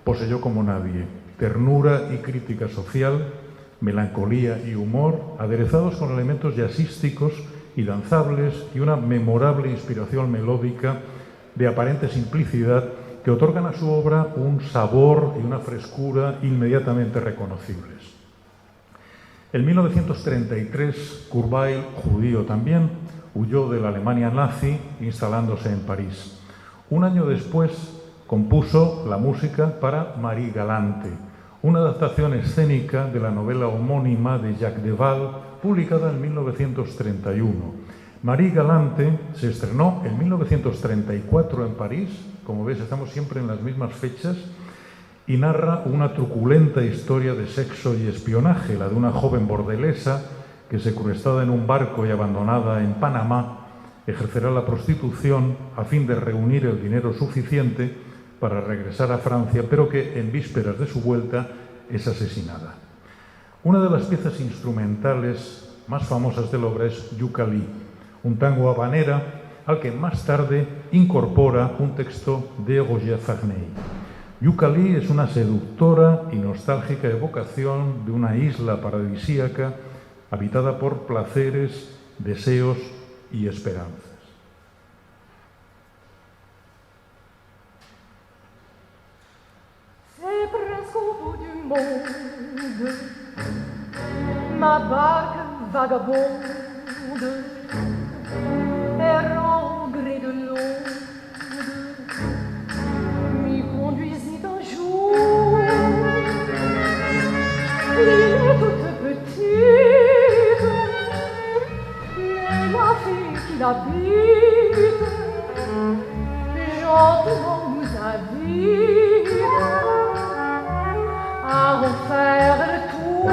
S2: poseyó como nadie: ternura y crítica social, melancolía y humor, aderezados con elementos jazzísticos y danzables y una memorable inspiración melódica de aparente simplicidad que otorgan a su obra un sabor y una frescura inmediatamente reconocibles. En 1933, Kurt Weill, judío también, huyó de la Alemania nazi, instalándose en París. Un año después, compuso la música para Marie Galante, una adaptación escénica de la novela homónima de Jacques Deval, publicada en 1931. Marie Galante se estrenó en 1934 en París, como ves estamos siempre en las mismas fechas, y narra una truculenta historia de sexo y espionaje, la de una joven bordelesa que, secuestrada en un barco y abandonada en Panamá, ejercerá la prostitución a fin de reunir el dinero suficiente para regresar a Francia, pero que en vísperas de su vuelta es asesinada. Una de las piezas instrumentales más famosas de la obra es Yukali, un tango habanera al que más tarde incorpora un texto de Roger Farney. Yukali es una seductora y nostálgica evocación de una isla paradisíaca habitada por placeres, deseos y esperanzas.
S6: C'est presque au bout du monde, ma barque vagabonde, errant au gré de l'onde, m'y conduisit un jour. L'île est toute petite, mais la fille qui l'habite, gentiment nous invite à refaire le tour.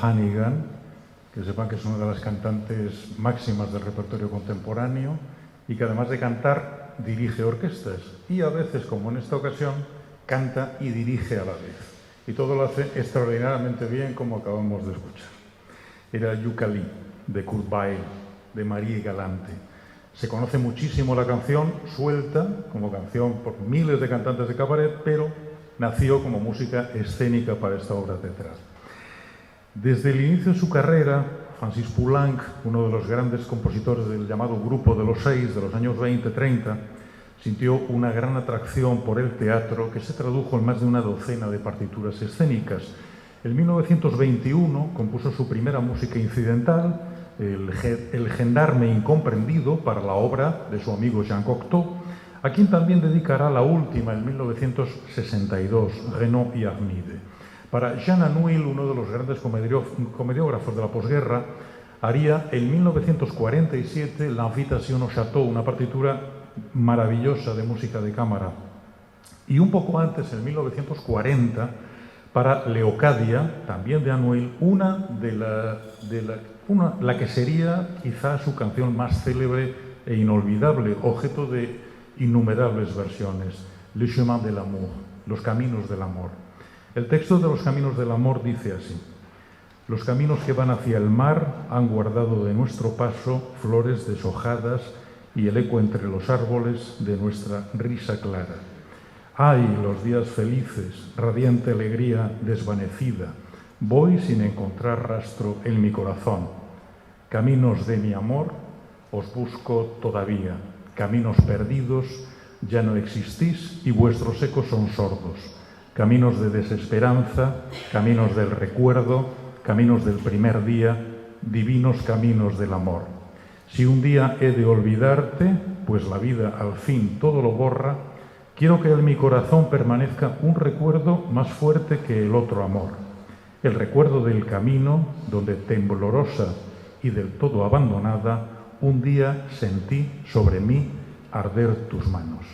S2: Hannigan, que sepan que es una de las cantantes máximas del repertorio contemporáneo y que además de cantar dirige orquestas y a veces, como en esta ocasión, canta y dirige a la vez. Y todo lo hace extraordinariamente bien, como acabamos de escuchar. Era Yooka-Lee, de Kurt Weill, de Marie Galante. Se conoce muchísimo la canción suelta, como canción por miles de cantantes de cabaret, pero nació como música escénica para esta obra teatral. Desde el inicio de su carrera, Francis Poulenc, uno de los grandes compositores del llamado Grupo de los Seis de los años 20-30, sintió una gran atracción por el teatro que se tradujo en más de una docena de partituras escénicas. En 1921 compuso su primera música incidental, el Gendarme Incomprendido, para la obra de su amigo Jean Cocteau, a quien también dedicará la última en 1962, Renaud y Armide. Para Jean Anouilh, uno de los grandes comediógrafos de la posguerra, haría en 1947 L'Invitation au Château, una partitura maravillosa de música de cámara. Y un poco antes, en 1940, para Leocadia, también de Anouilh, la que sería quizá su canción más célebre e inolvidable, objeto de innumerables versiones, Le Chemin de l'Amour, Los Caminos del Amor. El texto de Los Caminos del Amor dice así: los caminos que van hacia el mar han guardado de nuestro paso flores deshojadas y el eco entre los árboles de nuestra risa clara. Ay, los días felices, radiante alegría desvanecida, voy sin encontrar rastro en mi corazón. Caminos de mi amor, os busco todavía. Caminos perdidos, ya no existís y vuestros ecos son sordos. Caminos de desesperanza, caminos del recuerdo, caminos del primer día, divinos caminos del amor. Si un día he de olvidarte, pues la vida al fin todo lo borra, quiero que en mi corazón permanezca un recuerdo más fuerte que el otro amor. El recuerdo del camino donde temblorosa y del todo abandonada, un día sentí sobre mí arder tus manos.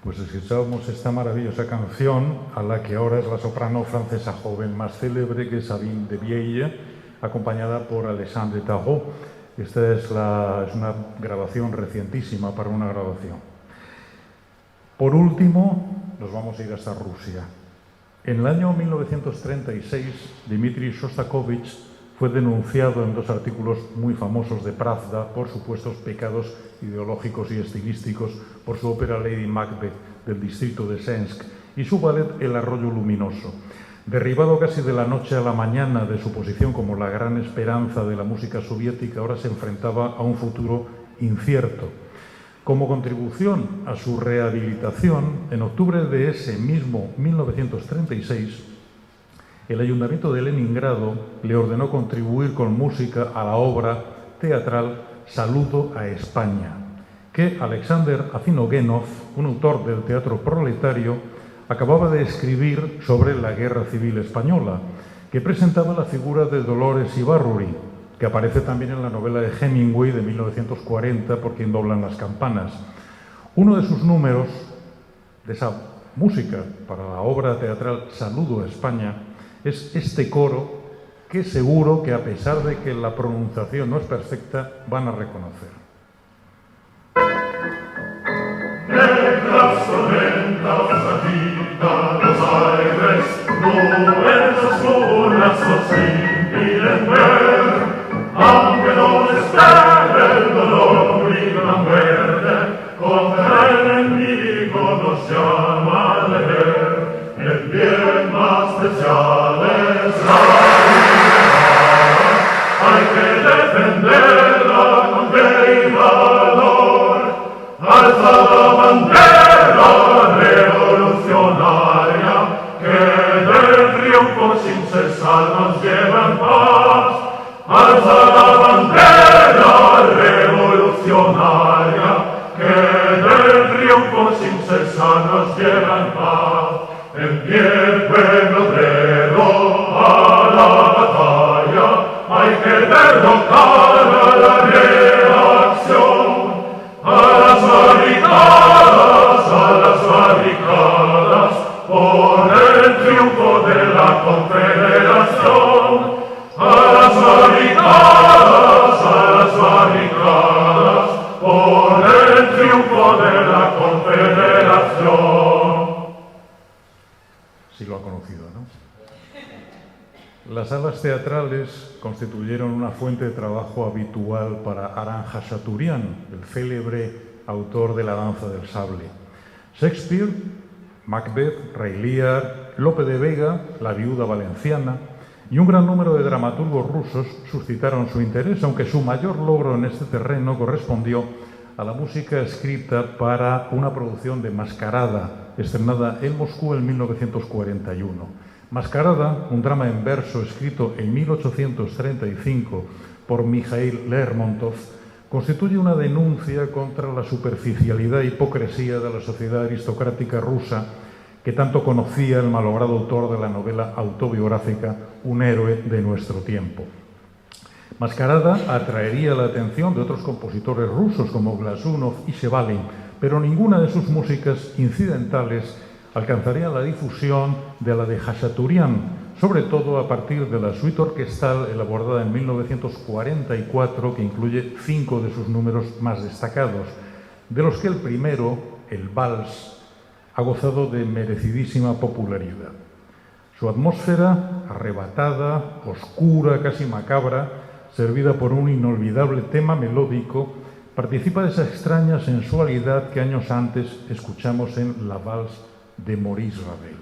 S2: Pues escuchábamos esta maravillosa canción, a la que ahora es la soprano francesa joven más célebre, que es Sabine de Vieille, acompañada por Alexandre Tarot. Esta es una grabación recientísima para una grabación. Por último, nos vamos a ir hasta Rusia. En el año 1936, Dmitri Shostakovich fue denunciado en 2 artículos muy famosos de Pravda por supuestos pecados ideológicos y estilísticos por su ópera Lady Macbeth del distrito de Sensk y su ballet El Arroyo Luminoso. Derribado casi de la noche a la mañana de su posición como la gran esperanza de la música soviética, ahora se enfrentaba a un futuro incierto. Como contribución a su rehabilitación, en octubre de ese mismo 1936, el Ayuntamiento de Leningrado le ordenó contribuir con música a la obra teatral Saludo a España, que Alexander Afinogenov, un autor del teatro proletario, acababa de escribir sobre la Guerra Civil Española, que presentaba la figura de Dolores Ibárruri, que aparece también en la novela de Hemingway de 1940, Por quien doblan las campanas. Uno de sus números, de esa música para la obra teatral Saludo a España, es este coro que seguro que, a pesar de que la pronunciación no es perfecta, van a reconocer.
S7: Aunque no se espera el dolor y la muerte, contra el enemigo nos llama a leer. El bien más preciado es la vida. Hay que defenderla con fe y valor. Alza la bandera revolucionaria que del triunfo sin cesar nos lleva en paz. Alza la bandera revolucionaria que del triunfo sin cesar nos lleva en paz. En pie pueblo obrero a la batalla, hay que derrocar a la reacción, a la
S2: lo ha conocido, ¿no? Las salas teatrales constituyeron una fuente de trabajo habitual para Aranja Chateaubriand, el célebre autor de La danza del sable. Shakespeare, Macbeth, Rey Lear, Lope de Vega, La viuda valenciana y un gran número de dramaturgos rusos suscitaron su interés, aunque su mayor logro en este terreno correspondió a la música escrita para una producción de Mascarada, estrenada en Moscú en 1941. Mascarada, un drama en verso escrito en 1835 por Mikhail Lermontov, constituye una denuncia contra la superficialidad e hipocresía de la sociedad aristocrática rusa que tanto conocía el malogrado autor de la novela autobiográfica Un héroe de nuestro tiempo. Mascarada atraería la atención de otros compositores rusos como Glazunov y Shevalin, pero ninguna de sus músicas incidentales alcanzaría la difusión de la de Khachaturian, sobre todo a partir de la suite orquestal elaborada en 1944, que incluye 5 de sus números más destacados, de los que el primero, el Vals, ha gozado de merecidísima popularidad. Su atmósfera, arrebatada, oscura, casi macabra, servida por un inolvidable tema melódico, participa de esa extraña sensualidad que años antes escuchamos en La Vals de Maurice Ravel.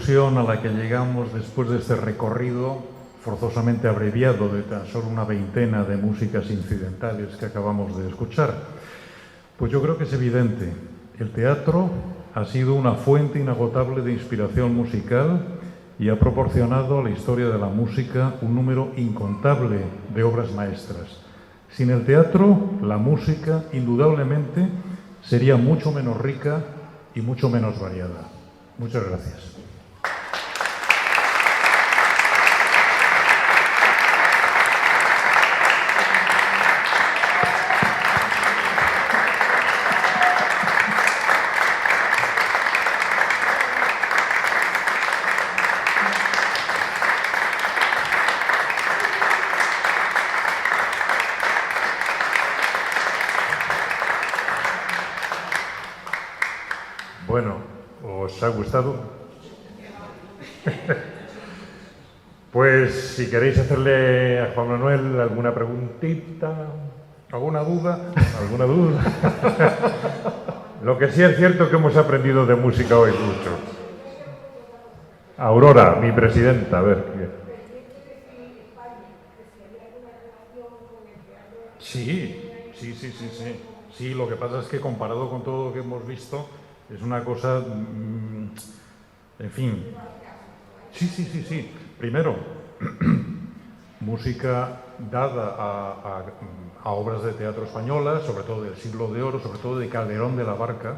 S2: A la que llegamos después de este recorrido forzosamente abreviado de tan solo una veintena de músicas incidentales que acabamos de escuchar. Pues yo creo que es evidente, el teatro ha sido una fuente inagotable de inspiración musical y ha proporcionado a la historia de la música un número incontable de obras maestras. Sin el teatro, la música indudablemente sería mucho menos rica y mucho menos variada. Muchas gracias.
S1: ¿Os ha gustado? Pues si queréis hacerle a Juan Manuel alguna preguntita,
S2: ¿Alguna duda?
S1: alguna duda. Lo que sí es cierto es que hemos aprendido de música hoy mucho. Aurora, mi presidenta, a ver.
S2: Sí. Sí, lo que pasa es que comparado con todo lo que hemos visto, es una cosa, en fin. Sí. Primero, música dada a obras de teatro españolas, sobre todo del Siglo de Oro, sobre todo de Calderón de la Barca.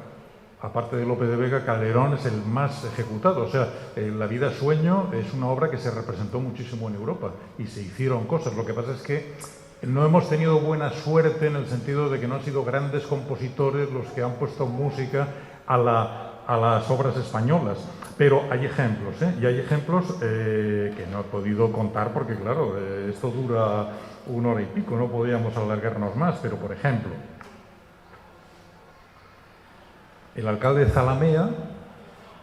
S2: Aparte de Lope de Vega, Calderón es el más ejecutado. O sea, La vida sueño es una obra que se representó muchísimo en Europa y se hicieron cosas. Lo que pasa es que no hemos tenido buena suerte en el sentido de que no han sido grandes compositores los que han puesto música a las obras españolas. Pero hay ejemplos, y hay ejemplos que no he podido contar porque, claro, esto dura 1 hora y pico, no podíamos alargarnos más, pero, por ejemplo, el alcalde de Zalamea,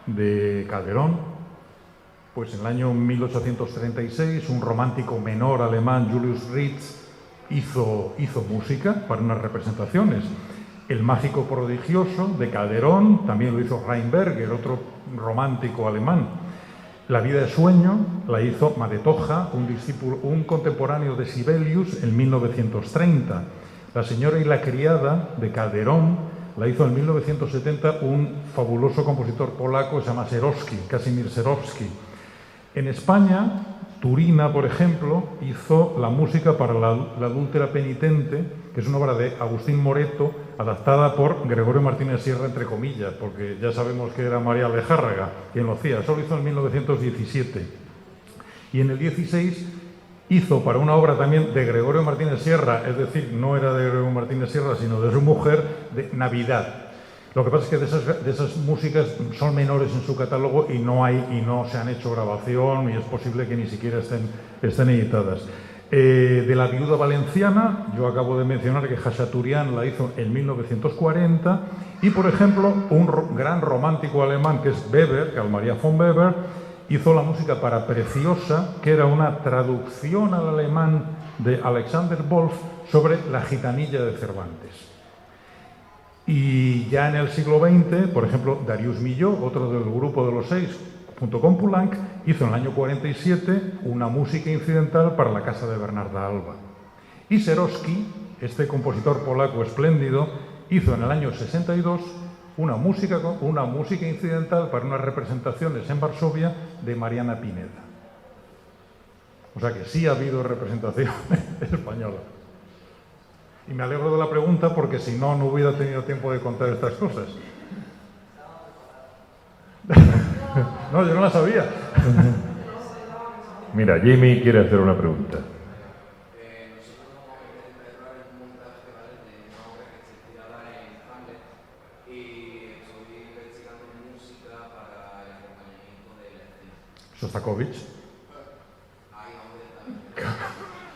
S2: de Calderón, pues en el año 1836, un romántico menor alemán, Julius Ritz, hizo música para unas representaciones. El mágico prodigioso de Calderón también lo hizo Reinberger, otro romántico alemán. La vida de sueño la hizo Madetoja, un contemporáneo de Sibelius, en 1930. La señora y la criada de Calderón la hizo en 1970 un fabuloso compositor polaco que se llama Casimir Serowski. En España, Turina, por ejemplo, hizo la música para la adúltera penitente, que es una obra de Agustín Moreto, adaptada por Gregorio Martínez Sierra, entre comillas, porque ya sabemos que era María Lejárraga quien lo hacía. Eso lo hizo en 1917. Y en el 16 hizo para una obra también de Gregorio Martínez Sierra, es decir, no era de Gregorio Martínez Sierra, sino de su mujer, de Navidad. Lo que pasa es que de esas músicas son menores en su catálogo y no se han hecho grabación y es posible que ni siquiera estén editadas. De la viuda valenciana, yo acabo de mencionar que Khachaturian la hizo en 1940 y, por ejemplo, un gran romántico alemán que es Weber, Carl Maria von Weber, hizo la música para Preciosa, que era una traducción al alemán de Alexander Wolf sobre La gitanilla de Cervantes. Y ya en el siglo XX, por ejemplo, Darius Milhaud, otro del grupo de los 6, junto con Poulenc, hizo en el año 47 una música incidental para la casa de Bernarda Alba. Y Serowski, este compositor polaco espléndido, hizo en el año 62 una música incidental para unas representaciones en Varsovia de Mariana Pineda. O sea que sí ha habido representación española. Y me alegro de la pregunta porque si no, no hubiera tenido tiempo de contar estas cosas. No, yo no la sabía.
S1: Mira, Jimmy quiere hacer una pregunta.
S2: Shostakovich.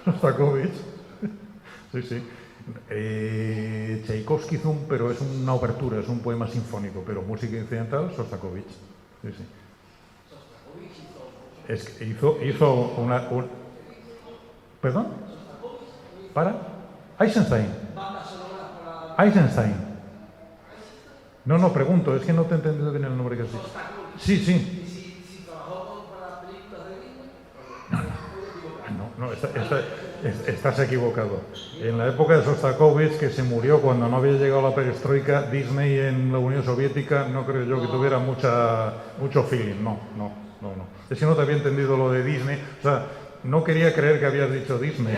S2: Shostakovich. Sí. Tchaikovsky hizo pero es una obertura, es un poema sinfónico, pero música incidental, Shostakovich. Sí. Es que hizo una... ¿Perdón? ¿Para? Eisenstein. No, pregunto, es que no te he entendido bien el nombre que has dicho. Sí. No, estás equivocado. En la época de Shostakovich, que se murió cuando no había llegado la perestroika, Disney en la Unión Soviética, no creo yo que tuviera mucho feeling. No. Es que no te había entendido lo de Disney. O sea, no quería creer que habías dicho Disney.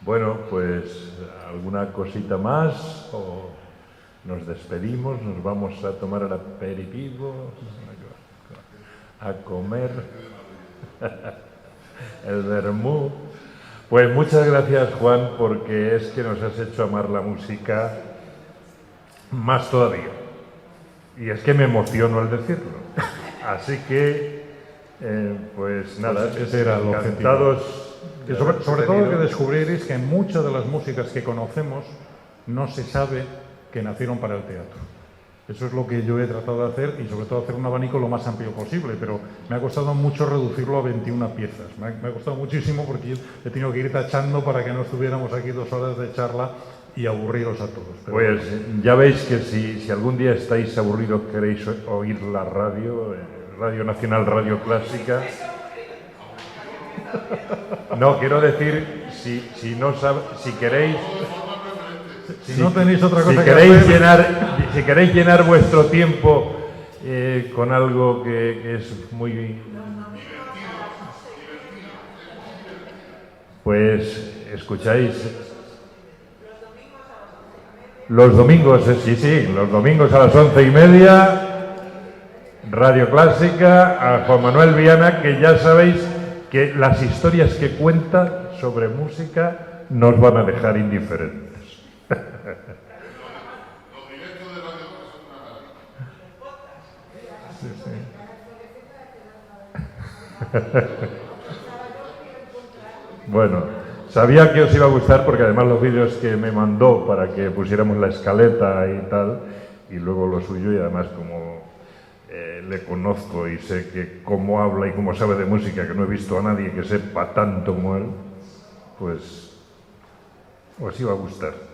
S1: Bueno, pues alguna cosita más o nos despedimos, nos vamos a tomar el aperitivo, a comer el vermú. Pues muchas gracias, Juan, porque es que nos has hecho amar la música más todavía. Y es que me emociono al decirlo. Así que, pues nada,
S2: ese era el objetivo. Y sobre todo que descubriréis que muchas de las músicas que conocemos no se sabe que nacieron para el teatro. Eso es lo que yo he tratado de hacer y sobre todo hacer un abanico lo más amplio posible, pero me ha costado mucho reducirlo a 21 piezas. Me ha costado muchísimo porque he tenido que ir tachando para que no estuviéramos aquí 2 horas de charla y aburriros a todos. Pero
S1: pues ya veis que si algún día estáis aburridos, queréis oír la radio, Radio Nacional, Radio Clásica. No, quiero decir, si queréis...
S2: Si no tenéis otra cosa
S1: si
S2: que
S1: queréis
S2: hacer...
S1: si queréis llenar vuestro tiempo con algo que es muy... Pues escucháis... Los domingos, los domingos a las 11:30, Radio Clásica, a Juan Manuel Viana, que ya sabéis que las historias que cuenta sobre música nos van a dejar indiferentes. Bueno, sabía que os iba a gustar porque además los vídeos que me mandó para que pusiéramos la escaleta y tal, y luego lo suyo, y además como le conozco y sé que cómo habla y cómo sabe de música, que no he visto a nadie que sepa tanto como él, pues os iba a gustar.